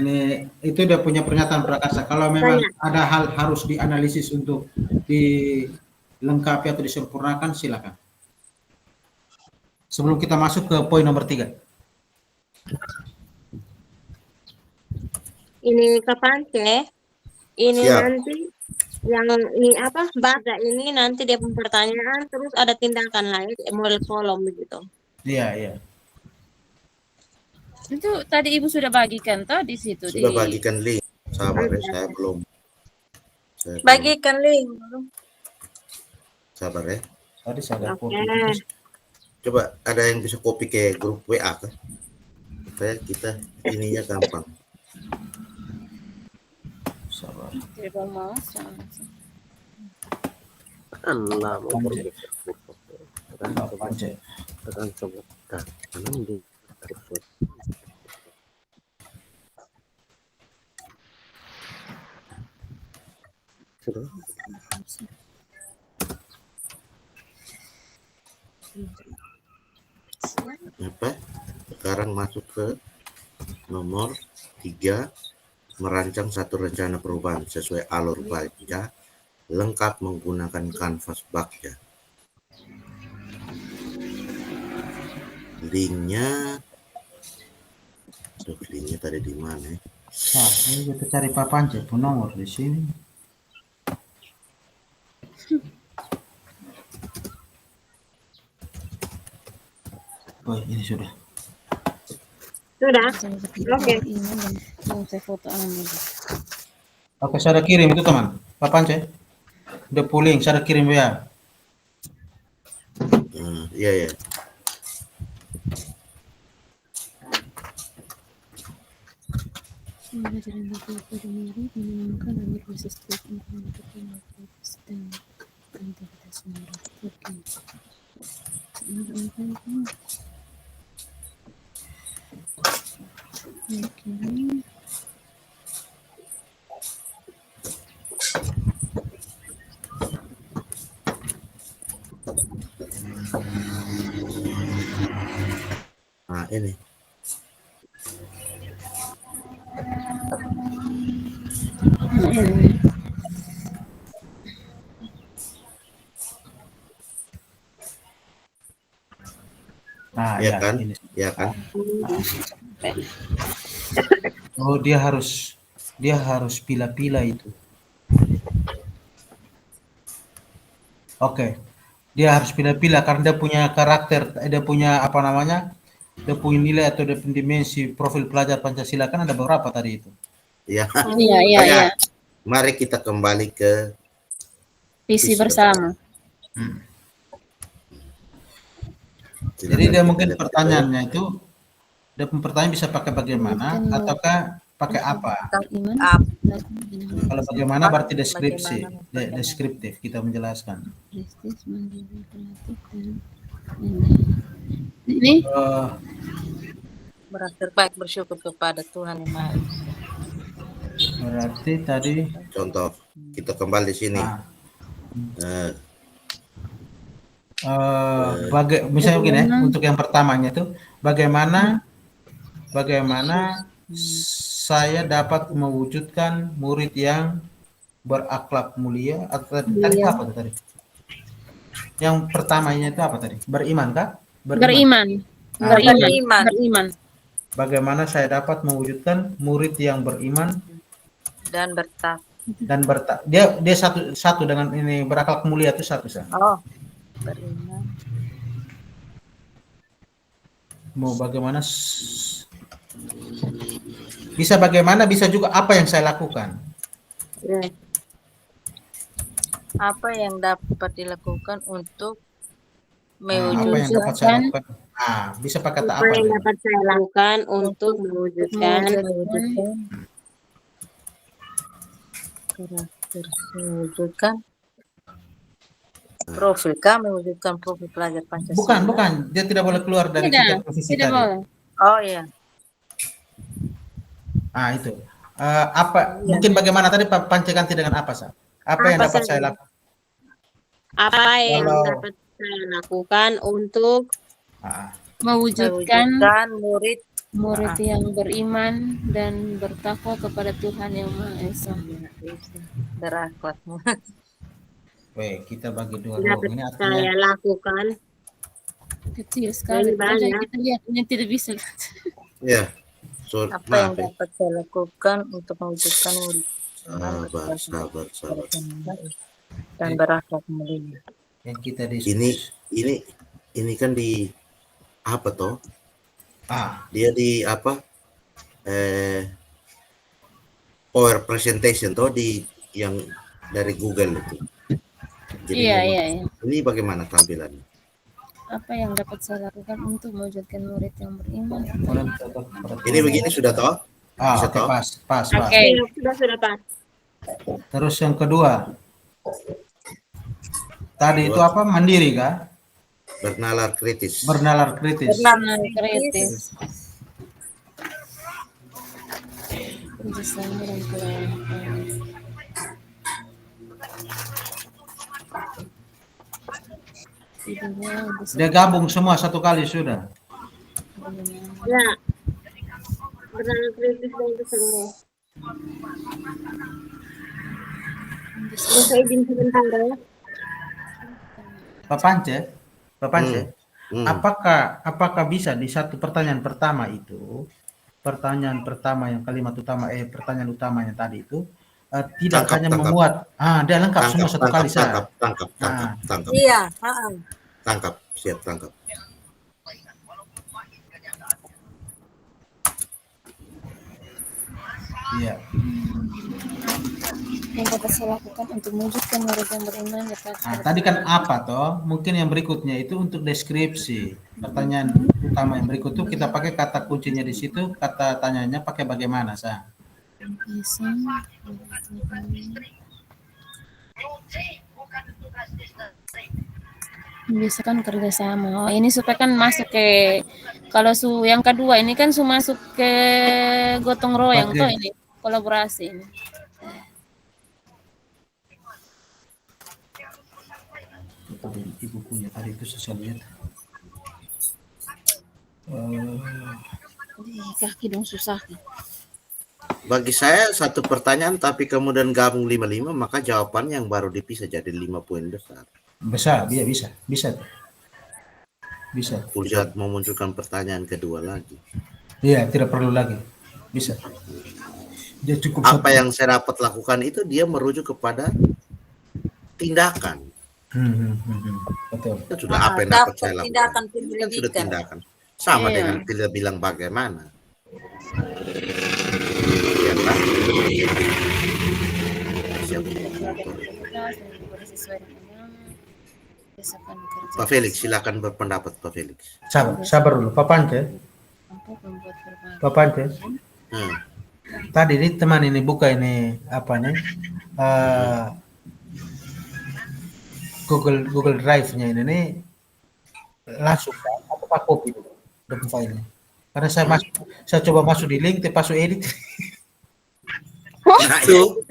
Itu dia punya pernyataan prakarsa. Kalau memang ada hal harus dianalisis untuk dilengkapi atau disempurnakan, silakan. Sebelum kita masuk ke poin nomor 3. Ini kapan ini Siap. nanti yang ini apa baca ini nanti dia pertanyaan terus ada tindakan lain model kolom begitu. Iya. Itu tadi Ibu sudah bagikan toh di situ. Sudah bagikan link. Sabar ya, saya belum. Bagikan link. Sabar ya. Tadi saya Oke. Coba ada yang bisa copy ke grup WA kan? Supaya kita ininya gampang. Sabar. Tidak mau. Allah mau Pak Pance. tekan coba kanan di sudah. Apa? Sekarang masuk ke nomor 3, merancang satu rencana perubahan sesuai alur Bagja, lengkap menggunakan kanvas Bagja. Linknya tadi di mana ya? Nah, ini kita cari Pak Pance pun nomor di sini. Oh, ini sudah. Sudah. Oke. Oke, saya kirim itu teman. Pak Pance. Udah pulling, saya kirim ya. Iya. Nah, ini. Nah, Ya kan? ini. Ya kan? Oh, dia harus pilih-pilih itu. Oke. Dia harus pilih-pilih karena dia punya karakter, dia punya apa namanya? Dia punya nilai atau dia punya dimensi profil pelajar Pancasila kan ada beberapa tadi itu. Ya. Iya. Mari kita kembali ke Visi bersama. Jadi dia mungkin pertanyaannya itu, dia pertanyaan bisa pakai bagaimana ataukah pakai apa? Beriman. Kalau bagaimana berarti deskripsi, deskriptif kita menjelaskan. Prestis, mandiri, kreatif, dan ini Berakhir baik bersyukur kepada Tuhan yang Maha Esa. berarti tadi Contoh, kita kembali di sini. Misalnya begini ya, untuk yang pertamanya itu bagaimana saya dapat mewujudkan murid yang berakhlak mulia atau tadi apa tuh tadi? Yang pertamanya itu apa tadi? Beriman kah? beriman. Beriman. Bagaimana saya dapat mewujudkan murid yang beriman Dan dia satu dengan ini berakhlak mulia itu satu sah. Oh, beriman. Mau bagaimana bisa juga apa yang saya lakukan. Apa yang dapat dilakukan untuk Apa yang mewujudkan dapat saya lakukan? Bisa pakai kata apa? Apa yang dapat saya lakukan untuk mewujudkan mewujudkan profil pelajar Pancasila. Bukan. Dia tidak boleh keluar dari tiga posisi Tidak tadi. boleh. Oh iya. Itu. Mungkin bagaimana tadi Pak Pance ganti dengan apa, Sa? Apa yang dapat saya lakukan? Apa yang dapat saya lakukan untuk Mewujudkan murid yang beriman dan bertakwa kepada Tuhan yang Maha Esa. berakhlak. Kita bagi dua dapat ini saya artinya lakukan. Kecil sekali. Lebih banyak. Kita lihat ini tidak bisa. Ya. Apa yang dapat saya lakukan untuk mewujudkan murid Sabar. dan berakhlak mulia. yang kita diskusi. Ini kan di apa toh? Dia di apa? Power presentation toh di yang dari Google itu. Jadi Iya. Ini bagaimana tampilannya? Apa yang dapat saya lakukan untuk mewujudkan murid yang beriman? Ini begini sudah toh? Bisa toh? Pas. Oke. Sudah pas. Terus yang kedua. Tadi itu apa? Mandiri kah? Bernalar kritis. Bernalar kritis. Kritis. Dia gabung semua satu kali sudah. Ya. Bernalar kritis dan itu semua. Bisa izin sebentar ya. Pak Pance, apakah bisa di satu pertanyaan pertama itu, pertanyaan yang kalimat utama, pertanyaan utamanya tadi itu tidak hanya memuat, dia lengkap semua satu kali saja. Tangkap. Iya, Siap tangkap. Iya. Yang dapat saya lakukan untuk mewujudkan murid yang beriman. Tadi kan apa toh? Mungkin yang berikutnya itu untuk deskripsi. Pertanyaan utama yang berikut itu kita pakai kata kuncinya di situ, kata tanyanya pakai bagaimana, Sa? Membiasakan kerjasama. Ini supaya kan masuk ke kalau yang kedua ini kan masuk ke gotong royong toh ini kolaborasi ini. Di bukunya tadi itu saya lihat. Kaki dong susah. Bagi saya satu pertanyaan tapi kemudian gabung 5 maka jawabannya yang baru dipisah jadi 5 poin besar. Bisa. Puljat memunculkan pertanyaan kedua lagi. Iya, tidak perlu lagi. Bisa. Dia cukup apa yang saya dapat lakukan itu dia merujuk kepada tindakan. Betul. Itu sudah apa yang dapat saya lakukan. Tindakan Kan sudah tindakan. Sama dengan tidak bilang bagaimana. misalkan kerja. Pak Felix, silakan berpendapat Pak Felix. Sabar dulu, Pak Pance. Untuk membuat berbagai Pak Pance. Hmm. Tadi ini teman ini buka ini apa nih? Google Drive-nya ini nih langsung atau Pak copy dulu dokumen filenya. Karena saya coba masuk di link, pas edit. Nah, itu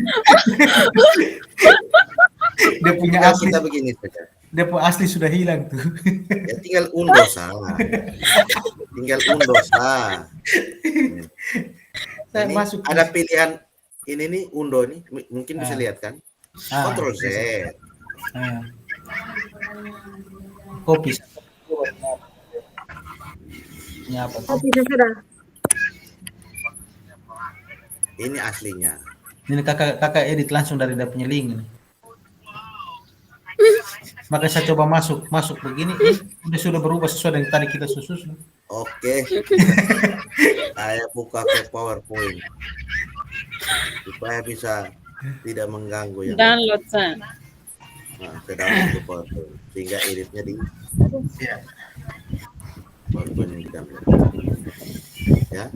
Dia punya tinggal asli, kita begini saja. dia punya asli sudah hilang tuh. Ya, tinggal unduh sah. Tinggal unduh sah. Saya Ini masuk ada pilihan ini nih undo nih, mungkin bisa lihat kan? Ctrl Z. Copy. Ini apa? Tapi sudah. Ini aslinya. Ini kakak edit langsung dari dia punya link ini. Maka saya coba masuk begini, ini sudah berubah sesuai dengan tadi kita susun. Oke. Saya buka ke PowerPoint supaya bisa tidak mengganggu yang. download Sa. Nah, saya download ke PowerPoint sehingga editnya di PowerPoint yang kita ambil. Ya.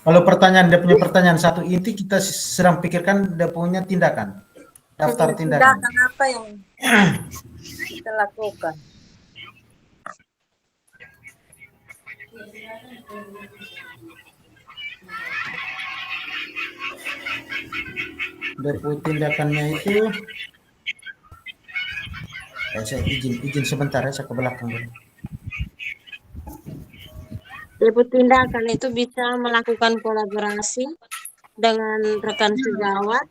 Kalau dia punya pertanyaan satu inti, kita sedang pikirkan dia punya tindakan, daftar tindakan. Tindakan apa yang kita lakukan? Dia punya tindakannya itu, saya izin sebentar ya, saya ke belakang dulu. Debut tindakan itu bisa melakukan kolaborasi dengan rekan sejawat.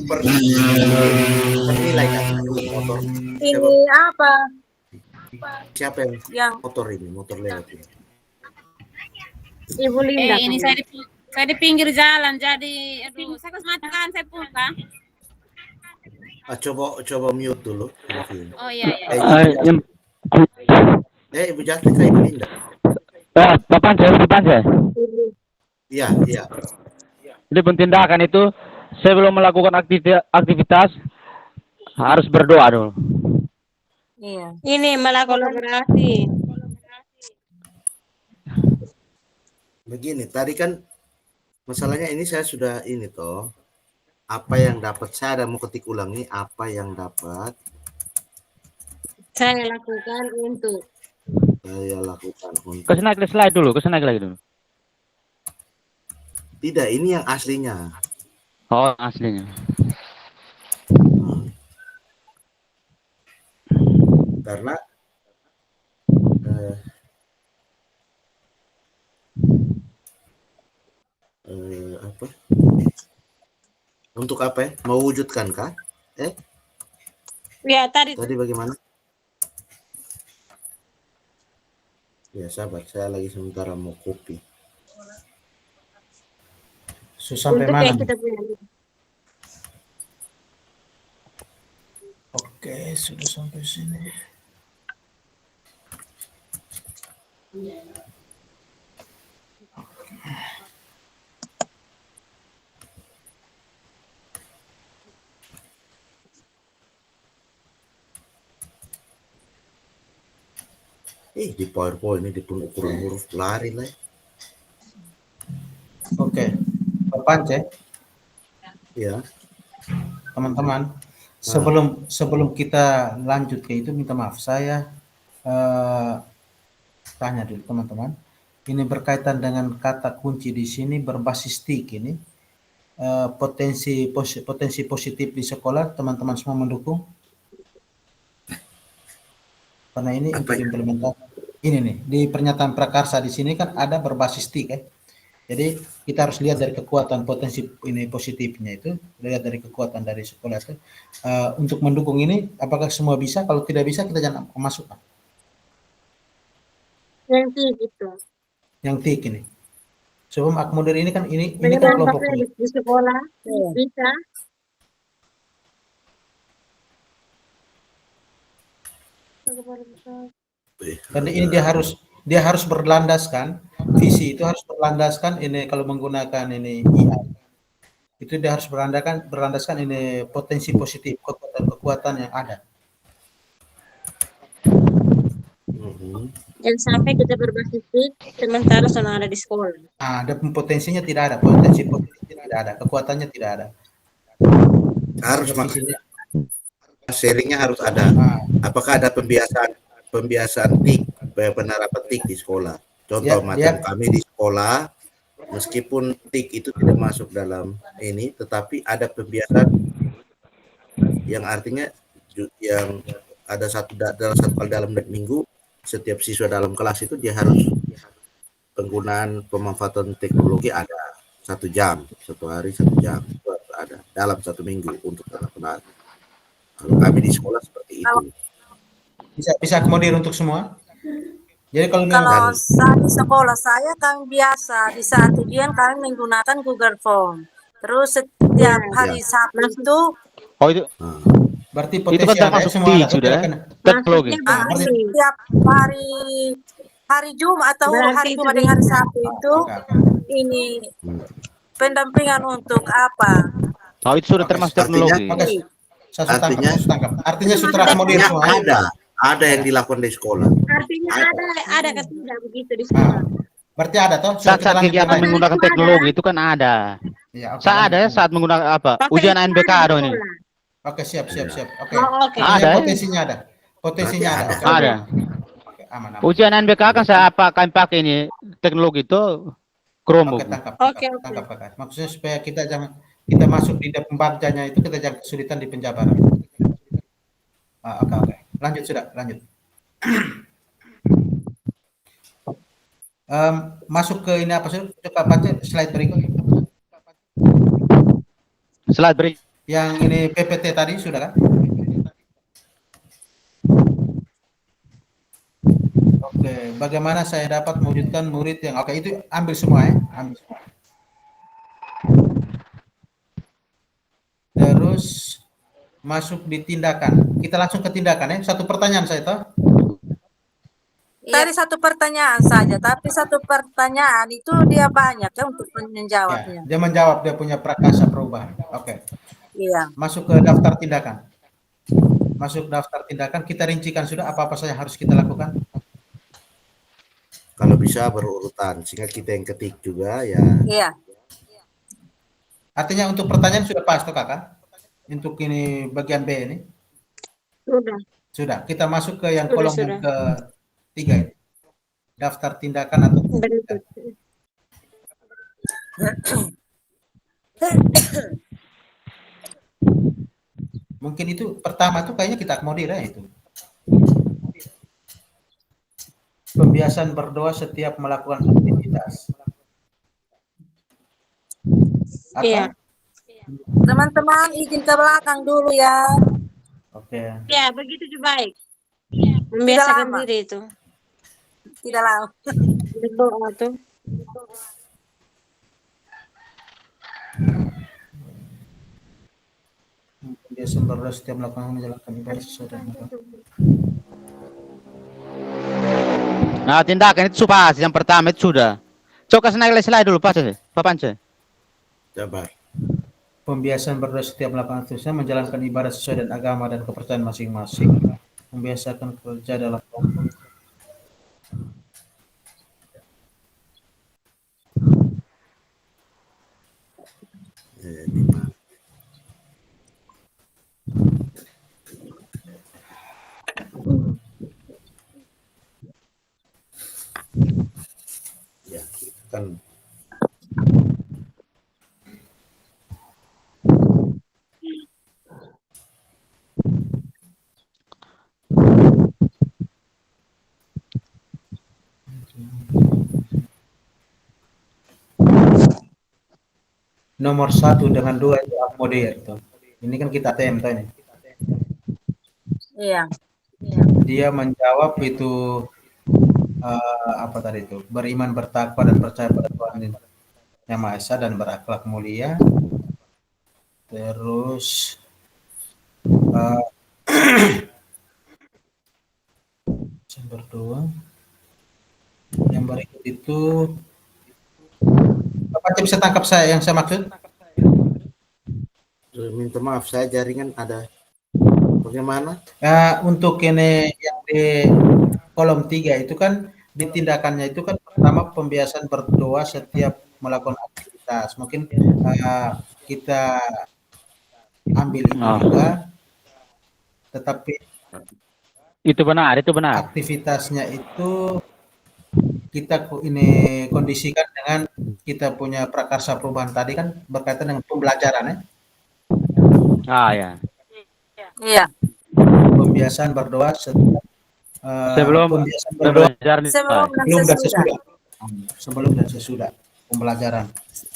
Bernilai kan motor. Ini apa? Siapa yang motor ini? Motor lewat ini. Ibu Linda. Ini saya di pinggir jalan, jadi aduh, saya harus makan, saya buka. Coba mute dulu. Oh iya. Ibu Jati kayak Ibu Linda. Pak Pance. Iya. Jadi tindakan itu sebelum melakukan aktivitas harus berdoa dulu. Iya. Ini melakukan kolaborasi. Begini, tadi kan masalahnya ini saya sudah ini toh. Apa yang dapat saya mau ketik ulangi apa yang dapat Saya lakukan untuk. Kesana ke slide dulu, kesana lagi dulu. Tidak, ini yang aslinya. Oh, aslinya. Karena apa? Untuk apa ya? Mewujudkan kah? Ya tadi bagaimana? Ya sahabat, saya lagi sementara mau copy. Sampai untuk mana? yang kita punya. Oke, sudah sampai sini. Di PowerPoint ini di ukuran huruf lari lah. Oke, Pak Pance. Ya. Teman-teman, sebelum kita lanjut ke itu, minta maaf saya tanya dulu teman-teman. Ini berkaitan dengan kata kunci di sini berbasis TIK ini. Potensi positif di sekolah, teman-teman semua mendukung? Karena ini untuk implementasi. Ini nih di pernyataan prakarsa di sini kan ada berbasis TIK ya. Jadi kita harus lihat dari kekuatan potensi ini positifnya itu, lihat dari kekuatan dari sekolah itu. Untuk mendukung ini, apakah semua bisa? Kalau tidak bisa kita jangan masukkan. Yang TIK itu. Yang TIK ini. Sebelum akomodir ini kan ini kan kelompok di sekolah bisa. Karena ini dia dia harus berlandaskan visi itu harus berlandaskan ini kalau menggunakan ini IA itu dia harus berlandaskan ini potensi positif kekuatan yang ada. Jangan sampai kita berbasis tik sementara sama ada di sekolah. Ada potensinya tidak ada, potensi positifnya tidak ada, kekuatannya tidak ada. Harus makanya sharingnya harus ada. Apakah ada pembiasaan tik, penerapan tik di sekolah? Contoh macam kami di sekolah, meskipun tik itu tidak masuk dalam ini, tetapi ada pembiasaan yang artinya yang ada satu kali dalam minggu setiap siswa dalam kelas itu dia harus penggunaan pemanfaatan teknologi ada 1 jam, 1 hari 1 jam itu ada dalam 1 minggu untuk anak-anak. Kalau kami di sekolah seperti itu. Bisa akomodir untuk semua. Jadi kalau saat di sekolah saya kami biasa di saat ujian kami menggunakan Google Form. Terus setiap hari Sabtu itu itu berarti itu kan termasuk TIK sudah teknologi. Setiap hari Jumat atau hari Jumat dengan hari Sabtu itu ini pendampingan untuk apa? Itu sudah termasuk teknologi. Artinya sudah akomodir semua. Ada yang dilakukan di sekolah. Artinya ada ketidak begitu di sekolah. Berarti ada toh? Saat kegiatan menggunakan teknologi itu kan ada. Ya, saat menggunakan apa? Ujian NBK ini. Oke, siap. Oke. Ada. Potensinya ada. Ada. Oke, aman. Ujian NBK kan kami pakai ini teknologi itu Chromebook. Oke, tangkap kakak. Maksudnya supaya kita masuk di pembacanya itu kita jangan kesulitan di penjabaran. Oke. Lanjut. Masuk ke ini apa sih? Coba baca slide berikut. Yang ini PPT tadi sudah kan? Oke, bagaimana saya dapat mewujudkan murid yang itu ambil semua ya, Terus masuk di tindakan. Kita langsung ke tindakan ya. Satu pertanyaan saya toh. Tadi satu pertanyaan saja, tapi satu pertanyaan itu dia banyak ya untuk menjawabnya. Dia menjawab, dia punya prakasa perubahan. Oke. Iya. Masuk ke daftar tindakan. Kita rincikan sudah apa saja harus kita lakukan. Kalau bisa berurutan, sehingga kita yang ketik juga ya. Iya. Artinya untuk pertanyaan sudah pas toh kakak? Untuk ini bagian B ini? Sudah. Kita masuk ke yang kolom yang ketiga ini. Daftar tindakan atau mungkin itu pertama tuh kayaknya kita akomodir ya itu. Pembiasaan berdoa setiap melakukan aktivitas. Iya. Teman-teman izin ke belakang dulu ya. Oke. Ya, begitu juga baik. Membiasakan diri itu. Tidak lama. Berdoa tuh. Pembiasaan berdoa setiap melakukan menjalankan ibadah sesuai dengan Nah, tindakan itu sudah yang pertama itu sudah. Coba naik slide dulu, Pak Pance. Coba. Pembiasaan berdoa setiap melakukan aktivitas menjalankan ibadah sesuai dengan agama dan kepercayaan masing-masing. Membiasakan kerja dalam kelompok. Ya, kan nomor 1 dengan 2 itu akomodir itu. Ini kan kita TM ini. Iya. Dia menjawab itu apa tadi itu? Beriman, bertakwa dan percaya pada Tuhan Yang Maha Esa dan berakhlak mulia. Terus berdoa Yang berikut itu, Bapak bisa tangkap saya yang saya maksud? Minta maaf, saya jaringan ada. Bagaimana? Untuk ini yang di kolom 3 itu kan ditindakannya itu kan pertama pembiasaan berdoa setiap melakukan aktivitas. Mungkin kita ambil itu juga, tetapi Itu benar, itu benar. aktivitasnya itu kita ini kondisikan dengan kita punya prakarsa perubahan tadi kan berkaitan dengan pembelajaran ya. Ya. Iya. Pembiasaan berdoa setiap Sebelum pembiasaan berdoa belajar Sebelum dan sebelum dan sesudah. sesudah. Sebelum dan sesudah pembelajaran.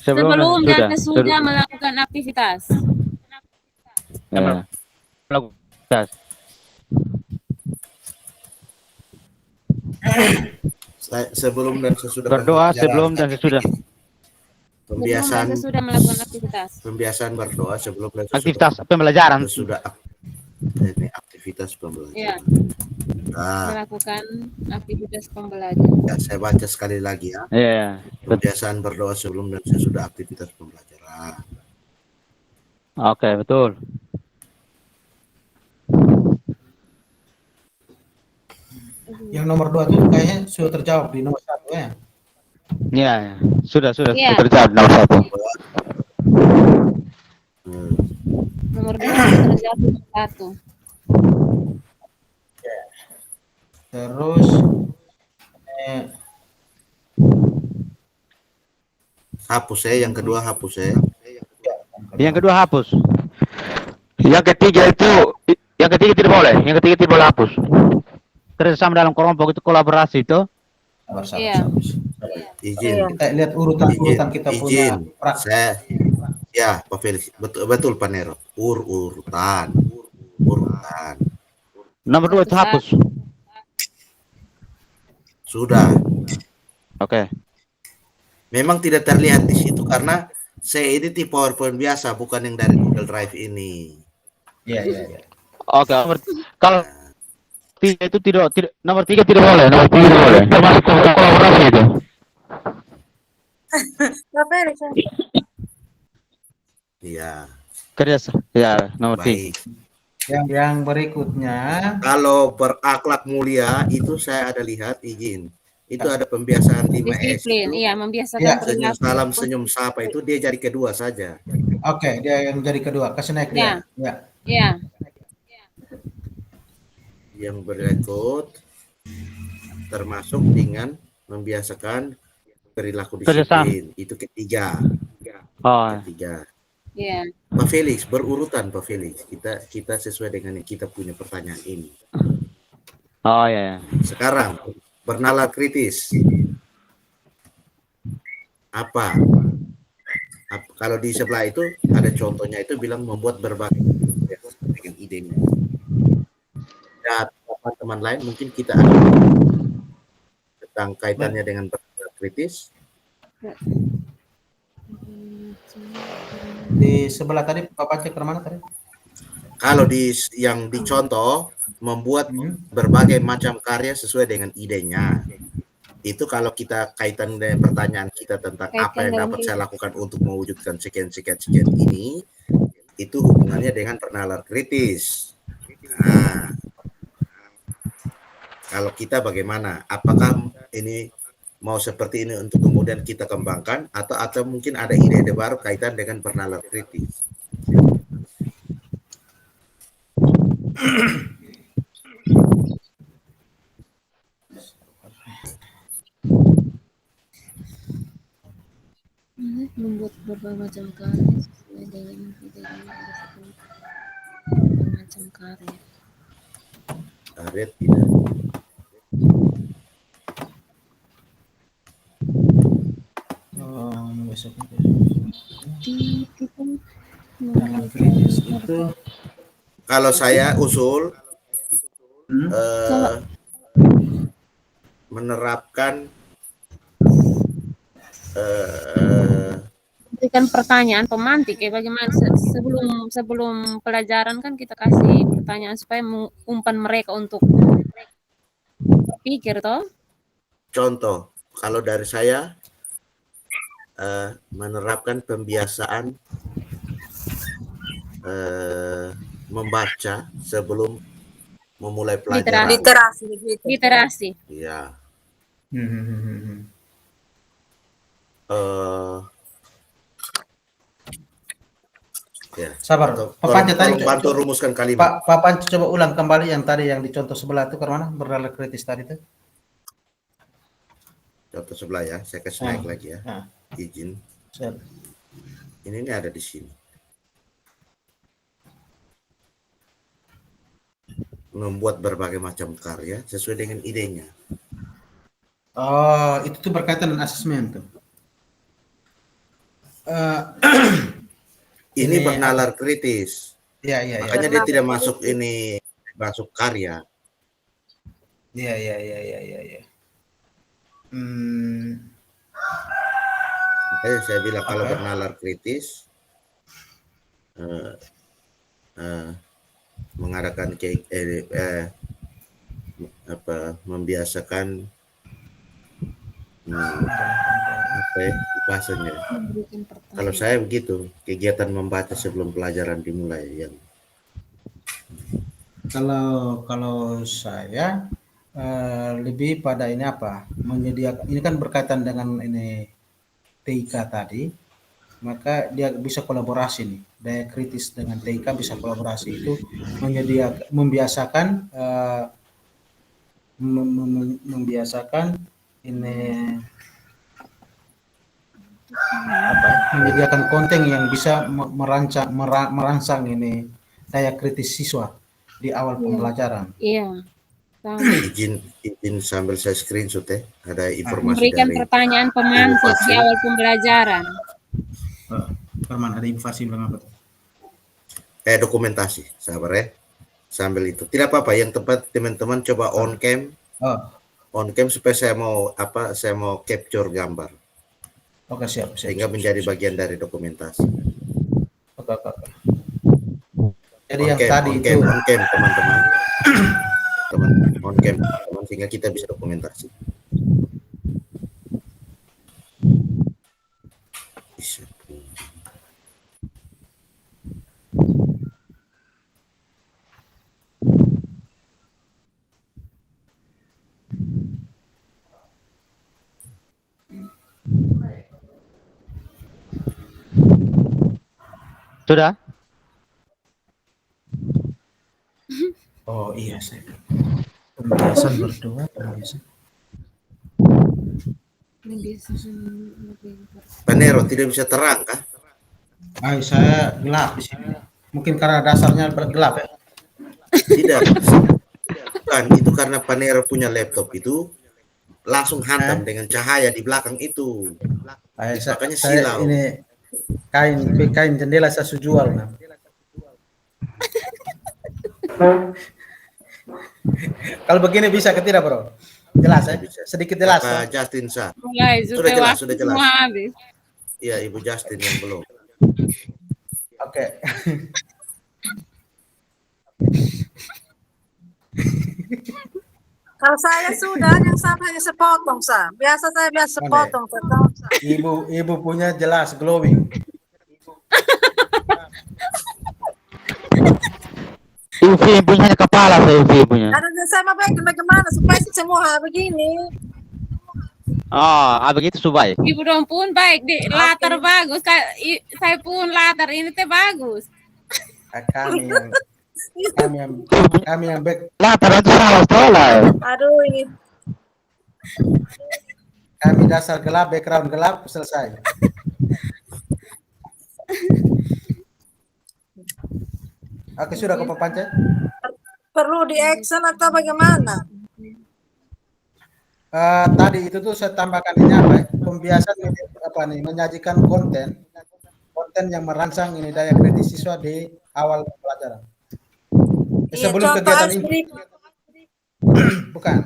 Sebelum dan sesudah melakukan aktivitas. Ya. Melakukan. Sebelum dan sesudah Berdoa pembelajaran. sebelum dan sesudah. Pembiasaan Sebelum dan sesudah melakukan aktivitas. Pembiasaan berdoa sebelum dan sesudah. Aktivitas pembelajaran. Sesudah ini aktivitas pembelajaran. Ya, Nah, melakukan aktivitas pembelajaran. ya, saya baca sekali lagi ya. Iya. Pembiasaan berdoa sebelum dan sesudah aktivitas pembelajaran. Oke, betul. Yang nomor 2 itu kayaknya sudah terjawab di nomor 1 ya. Iya, ya. Sudah Iya. terjawab nomor 1. Nomor 2 sudah terjawab nomor 1. Terus Hapus ya, yang kedua hapus ya. Yang kedua hapus. Yang ketiga tidak boleh. Yang ketiga tidak boleh hapus. Kerjasama dalam kelompok itu kolaborasi itu. Iya. Izin. kita lihat urutan-urutan kita punya Izin. Ya, Pak Felix. Betul Pak Nero. Urutan. Nomor 2 itu hapus. Sudah. Oke. Memang tidak terlihat di situ karena saya edit di PowerPoint biasa, bukan yang dari Google Drive ini. Iya. Oke. Kalau tiga itu tidak nomor 3 tidak boleh. Nomor 3 tidak boleh. Termasuk kolaborasi itu. Pak Felix. Iya. Kerjasama. Ya, nomor 3. Baik. Yang berikutnya Kalau berakhlak mulia itu saya ada lihat izin. Itu ada pembiasaan 5S Disiplin, itu. iya, membiasakan Ya, Senyum perilaku. salam, senyum sapa itu dia jadi kedua saja. Oke, dia yang jadi kedua, kasih naik dia. Ya. Iya. Yang berikut termasuk dengan membiasakan perilaku Kerjasama. disiplin. Itu ketiga. Oh, Ketiga. Iya. Pak Felix, berurutan Pak Felix. Kita sesuai dengan yang kita punya pertanyaan ini. oh ya. Sekarang bernalar kritis. Apa? Kalau di sebelah itu ada contohnya itu bilang membuat berbagai dengan idenya. Ya, teman-teman lain mungkin kita ada tentang kaitannya dengan bernalar kritis. Di sebelah tadi Bapak cek ke mana tadi? Kalau yang dicontoh membuat berbagai macam karya sesuai dengan idenya. Itu kalau kita kaitan dengan pertanyaan kita tentang apa yang dapat saya lakukan untuk mewujudkan sekian ini, itu hubungannya dengan bernalar kritis. Nah, kalau kita bagaimana? Apakah ini mau seperti ini untuk kemudian kita kembangkan atau mungkin ada ide-ide baru kaitan dengan bernalar kritis? Membuat berbagai macam karya sesuai dengan idenya. Berbagai macam karya. Karya tidak. Dalam kritis itu Kalau saya usul menerapkan Berikan pertanyaan pemantik ya, bagaimana sebelum pelajaran kan kita kasih pertanyaan supaya mengumpan mereka untuk berpikir toh. contoh kalau dari saya menerapkan pembiasaan membaca sebelum memulai pelajaran. Literasi begitu. Literasi. Ya. Ya. Sabar. Atau Pak Panca tadi tolong bantu rumuskan kalimat. Pak Panca coba ulang kembali yang tadi yang dicontoh sebelah itu ke mana bernalar kritis tadi itu. Contoh sebelah ya, saya kasih naik lagi ya. Izin. Siap. Ini ada di sini. Membuat berbagai macam karya sesuai dengan idenya. Oh, itu tuh berkaitan dengan asesmen tuh. Ini bernalar kritis. Iya. Makanya dia tidak masuk ini masuk karya. Iya. Makanya saya bilang kalau bernalar kritis mengadakan membiasakan bahasanya. Kalau saya begitu, kegiatan membaca sebelum pelajaran dimulai yang. Kalau saya lebih pada ini apa? Menyediakan ini kan berkaitan dengan ini TIK tadi, maka dia bisa kolaborasi nih. Daya kritis dengan TIK bisa kolaborasi itu membiasakan membiasakan ini menyediakan konten yang bisa merangsang ini daya kritis siswa di awal pembelajaran. Iya. Izin sambil saya screenshot ya, ada informasi Memberikan dari pertanyaan pemantik di awal pembelajaran. Firman, ada informasi bilang apa? Dokumentasi, sabar ya. Sambil itu. Tidak apa-apa, yang tepat teman-teman coba on cam. On cam supaya saya mau capture gambar. Oke, siap. Sehingga menjadi bagian dari dokumentasi. Oke. Jadi yang tadi itu on cam teman-teman. On cam teman sehingga kita bisa dokumentasi. Sudah? Oh iya, saya pembiasan berdua, pembiasan. Panero tidak bisa terang kah? Saya gelap di sini. Mungkin karena dasarnya gelap ya. Tidak. Bukan, itu karena Panero punya laptop itu langsung hantam dengan cahaya di belakang itu. Makanya silau. Ini kain jendela saya jual. Nah. Kalau begini bisa ke tidak, Bro? Jelas ya? Sedikit jelas. Pak Justin Sa. Sudah jelas. Iya, Ibu Justin yang belum. Oke. Kalau saya sudah, yang sama hanya sepotong, Sa. Biasa saya sepotong. Ibu punya jelas, glowing. UV punya kepala saya UV punya. Karena saya mau bagaimana supaya semua begini. Oh, begitu supaya. Ibu dong pun baik di latar bagus. Saya pun latar ini teh bagus. Kami yang back. Latar itu salah. Aduh ini. Kami dasar gelap, background gelap, selesai. Oke, sudah ke Pak Panca? Perlu di action atau bagaimana? Tadi itu tuh saya tambahkan ini apa? Pembiasaan menyajikan konten yang merangsang ini daya kritis siswa di awal pembelajaran. Sebelum kegiatan ini. Bukan,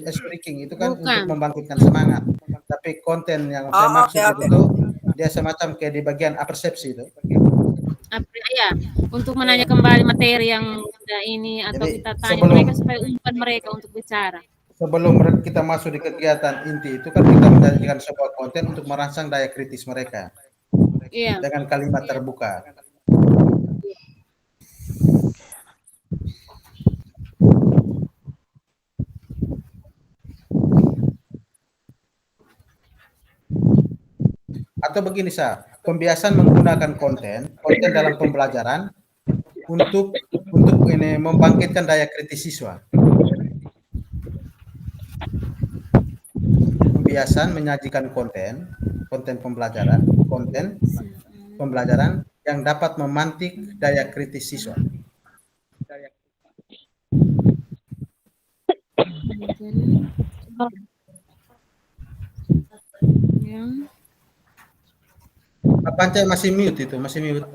ice breaking itu kan untuk membangkitkan semangat. Tapi konten yang saya maksud itu dia semacam kayak di bagian persepsi itu. Ya, untuk menanya kembali materi yang sudah ini atau jadi, kita tanya mereka supaya umpan mereka untuk bicara. sebelum kita masuk di kegiatan inti itu kan kita menyajikan sebuah konten untuk merangsang daya kritis mereka Iya. dengan kalimat terbuka. Atau begini pembiasaan menggunakan konten dalam pembelajaran untuk ini membangkitkan daya kritis siswa. Pembiasaan menyajikan konten pembelajaran yang dapat memantik daya kritis siswa. Ya. Pak Pancai masih mute itu, masih mute.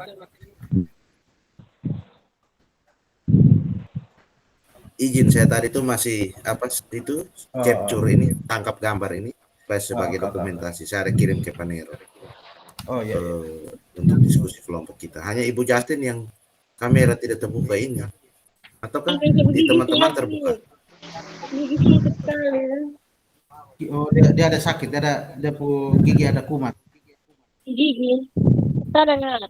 Izin saya tadi itu masih capture ini, tangkap gambar ini sebagai dokumentasi. Saya kirim ke Panero. Oh iya. Untuk diskusi kelompok kita. Hanya Ibu Justin yang kamera tidak terbuka ini. Ataukah di teman-teman terbuka? Oh, dia ada sakit, dia gigi ada kumat. Gigi. Kita dengar.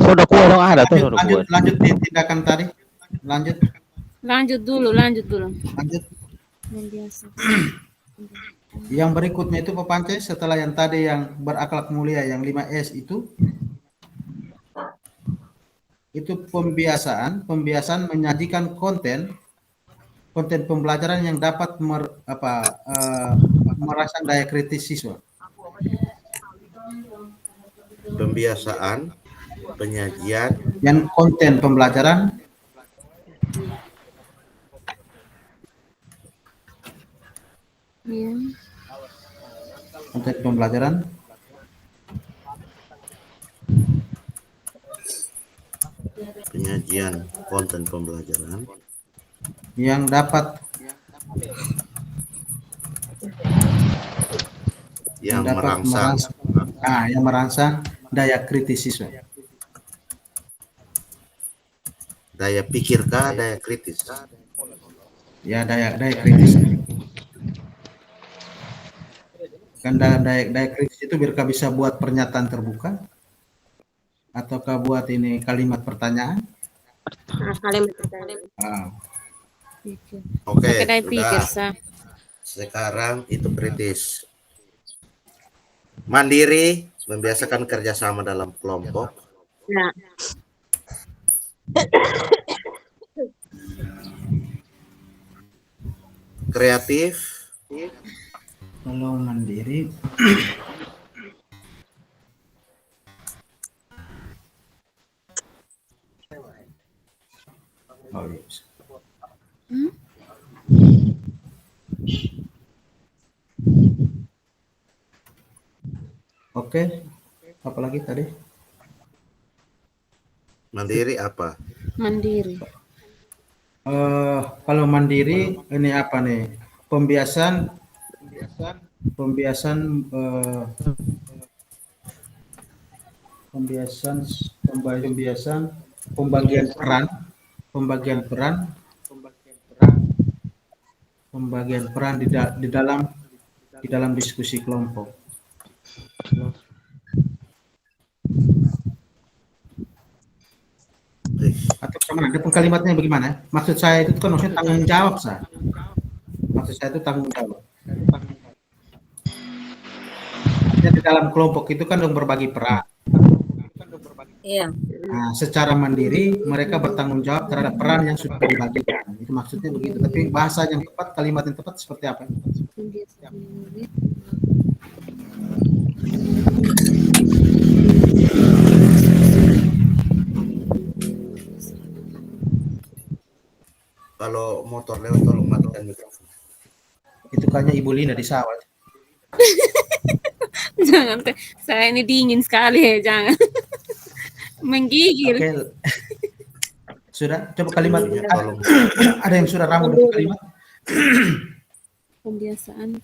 Sudah kuat dong ada tuh sudah kuat. Lanjut di tindakan tadi. Lanjut dulu. Lanjut. Biasa. Yang berikutnya itu Pak Pancai, setelah yang tadi yang berakhlak mulia yang 5S itu pembiasaan menyajikan konten pembelajaran yang dapat merangsang daya kritis siswa. Pembiasaan penyajian yang konten pembelajaran Iya. konten pembelajaran penyajian konten pembelajaran yang dapat merangsang daya kritis siswa. Daya pikir kah, daya kritis? Ya, daya kritis. Kan daya kritis itu biar bisa buat pernyataan terbuka ataukah buat ini kalimat pertanyaan? Kalimat pertanyaan. Oke, Daya pikir, sekarang itu kritis. Mandiri, membiasakan kerjasama dalam kelompok. Ya. Kreatif. Kalau mandiri Oke. Apalagi tadi? Mandiri apa? Mandiri. Kalau mandiri ini apa nih? Pembiasaan pembagian peran di dalam diskusi kelompok. Atau ada kalimatnya bagaimana? Maksud saya itu kan maksudnya tanggung jawab, Maksud saya itu tanggung jawab. Di dalam kelompok itu kan dong berbagi peran. Iya. Nah, secara mandiri mereka bertanggung jawab terhadap peran yang sudah dibagikan. Itu maksudnya begitu. Tapi bahasa yang tepat, kalimat yang tepat seperti apa? Kalau motor lewat tolong matikan mikrofon. Itu kayaknya Ibu Lina di sawah. Jangan, saya ini dingin sekali ya, jangan. Menggigil. Oke. Sudah, coba kalimat. Tolong. Ada yang sudah ramu dengan kalimat? Pembiasaan.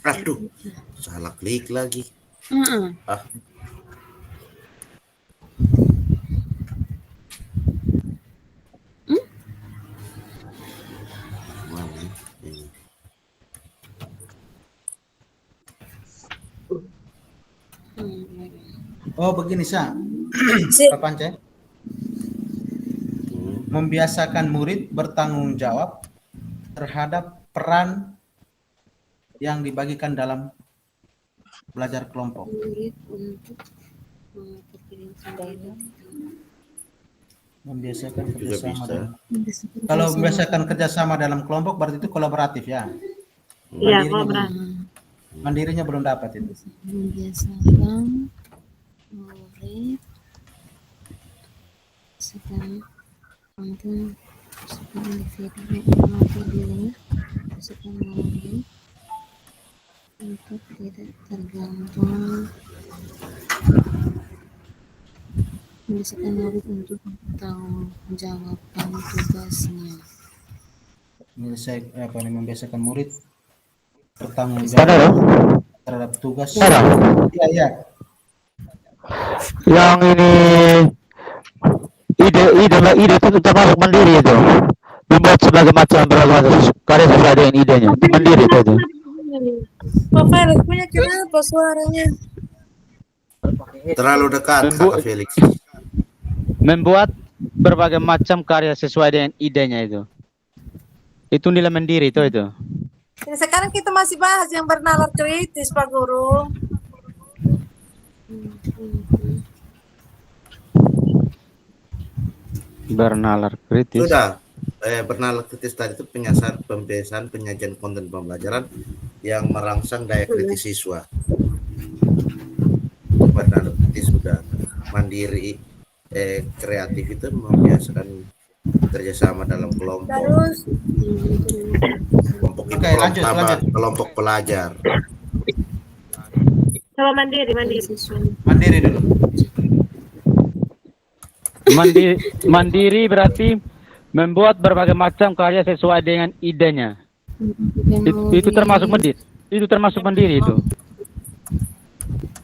Aduh, salah klik lagi. Heeh. Ah, mana ini? Oh, begini, Sa. Sip. Pak Pance. Membiasakan murid bertanggung jawab terhadap peran yang dibagikan dalam belajar kelompok. Membiasakan Juga kerjasama. bisa. Kalau membiasakan kerjasama dalam kelompok berarti itu kolaboratif ya. Iya, Mandirinya kolaborasi. Mandirinya belum dapat itu. Membiasakan murid sekarang untuk individu mengatur dirinya sekarang murid untuk tidak tergantung membiasakan murid untuk bertanggung jawabkan tugasnya. Membiasakan murid bertanggung Sadar, jawab terhadap tugas. Sadar. Iya, iya. Yang ini ide itu termasuk mandiri itu. Membuat sebagai macam berbagai karya sesuai dengan idenya. Itu mandiri itu. Pak Felix punya kenapa suaranya? Terlalu dekat, kata Felix. Membuat berbagai macam karya sesuai dengan idenya itu. Itu nilai mandiri itu. Ini sekarang kita masih bahas yang bernalar kritis, Pak Guru. Bernalar kritis. Sudah, bernalar kritis tadi itu pembiasaan penyajian konten pembelajaran yang merangsang daya kritis siswa. Bernalar kritis sudah. Mandiri, kreatif itu membiasakan kerjasama dalam kelompok. Terus Kelompok Oke, lanjut. kelompok pelajar. Coba mandiri. Mandiri dulu. Mandiri berarti membuat berbagai macam karya sesuai dengan idenya. Itu termasuk mandiri. Itu termasuk mandiri itu.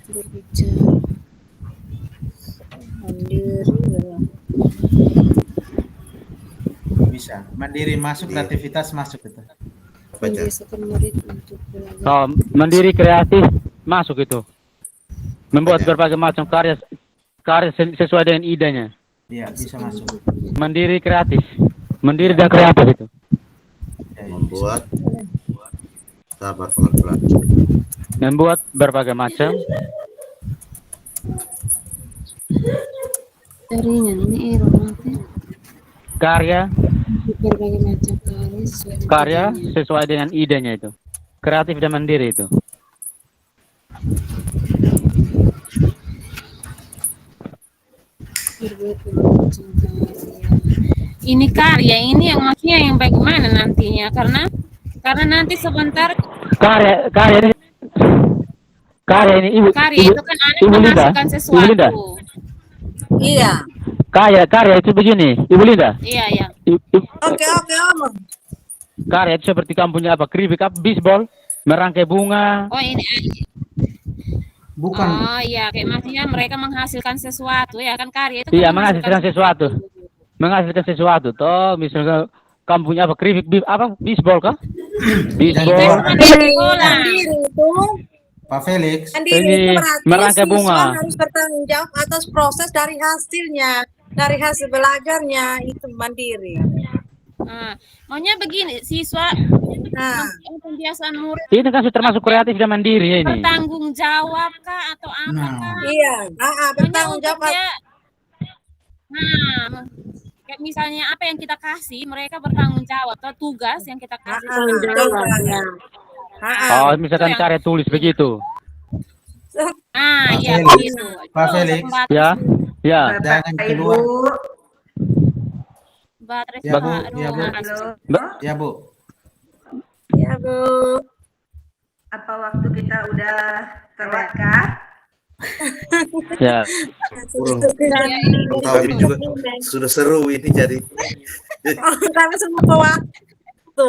Berbicara Bisa. Mandiri masuk, kreativitas masuk itu. Apa aja? membiasakan murid untuk belajar. Oh, mandiri kreatif masuk itu. Membuat berbagai macam karya sesuai dengan idenya. Iya, bisa masuk. Mandiri kreatif. Mandiri dan kreatif itu. Ya, Membuat sabar pelan-pelan. Membuat berbagai macam Jaringan ini error nanti. karya Berbagai macam karya sesuai dengan idenya itu. Kreatif dan mandiri itu. berbagai macam karya. Ini karya ini yang maksudnya yang bagaimana nantinya karena nanti sebentar Karya ini ibu karya itu kan anak Ibu Linda, memasukkan Ibu Linda. sesuatu. iya. Karya itu begini, Ibu Linda. Iya, iya. Oke, Om. Karya itu seperti kampungnya apa? Keripik apa? Bisbol, merangkai bunga. Oh, ini. Bukan. Oh, iya, kayak maksudnya mereka menghasilkan sesuatu ya kan karya itu kan Iya, menghasilkan sesuatu. Menghasilkan sesuatu. Toh, misalnya kampungnya apa? Keripik apa? Bisbol kah? Bisbol. Mandiri itu, Pak Felix. mandiri Ini itu berarti merangkai bunga. siswa harus bertanggung jawab atas proses dari hasilnya, dari hasil belajarnya itu mandiri. Nah, maunya begini, siswa Nah, yang pembiasaan murid Ini kan sudah termasuk kreatif dan mandiri ini. bertanggung jawab kah atau apa Nah. kah? iya, Maunya bertanggung untuk jawab. dia, kayak misalnya apa yang kita kasih, mereka bertanggung jawab atau tugas yang kita kasih. Oh, misalkan karya tulis begitu. Iya Pak begitu. Pak Itu Felix. pembatas Ya, ya. Jangan keluar. baterai Ya, Bu. separuh. Ya, Bu. Ya, Bu. Ya, Bu. Apa waktu kita udah terlewat kah? Ya, Kurang Ya, tahu ini juga sudah seru ini jadi. Kami semua waktu.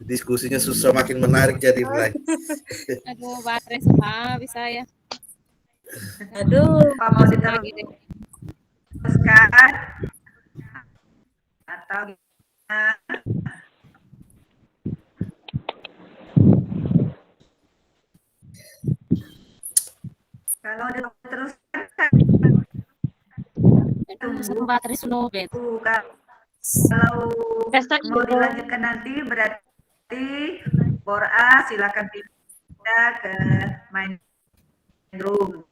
Diskusinya susah makin menarik jadi mulai. aduh baterai sudah habis saya. Aduh. Apa mau diteruskan Lagi deh. atau gimana? Kalau diteruskan Satu baterai sudah lobet. kalau Hashtag mau gitu. dilanjutkan nanti berarti Bora silakan pindah ke main room.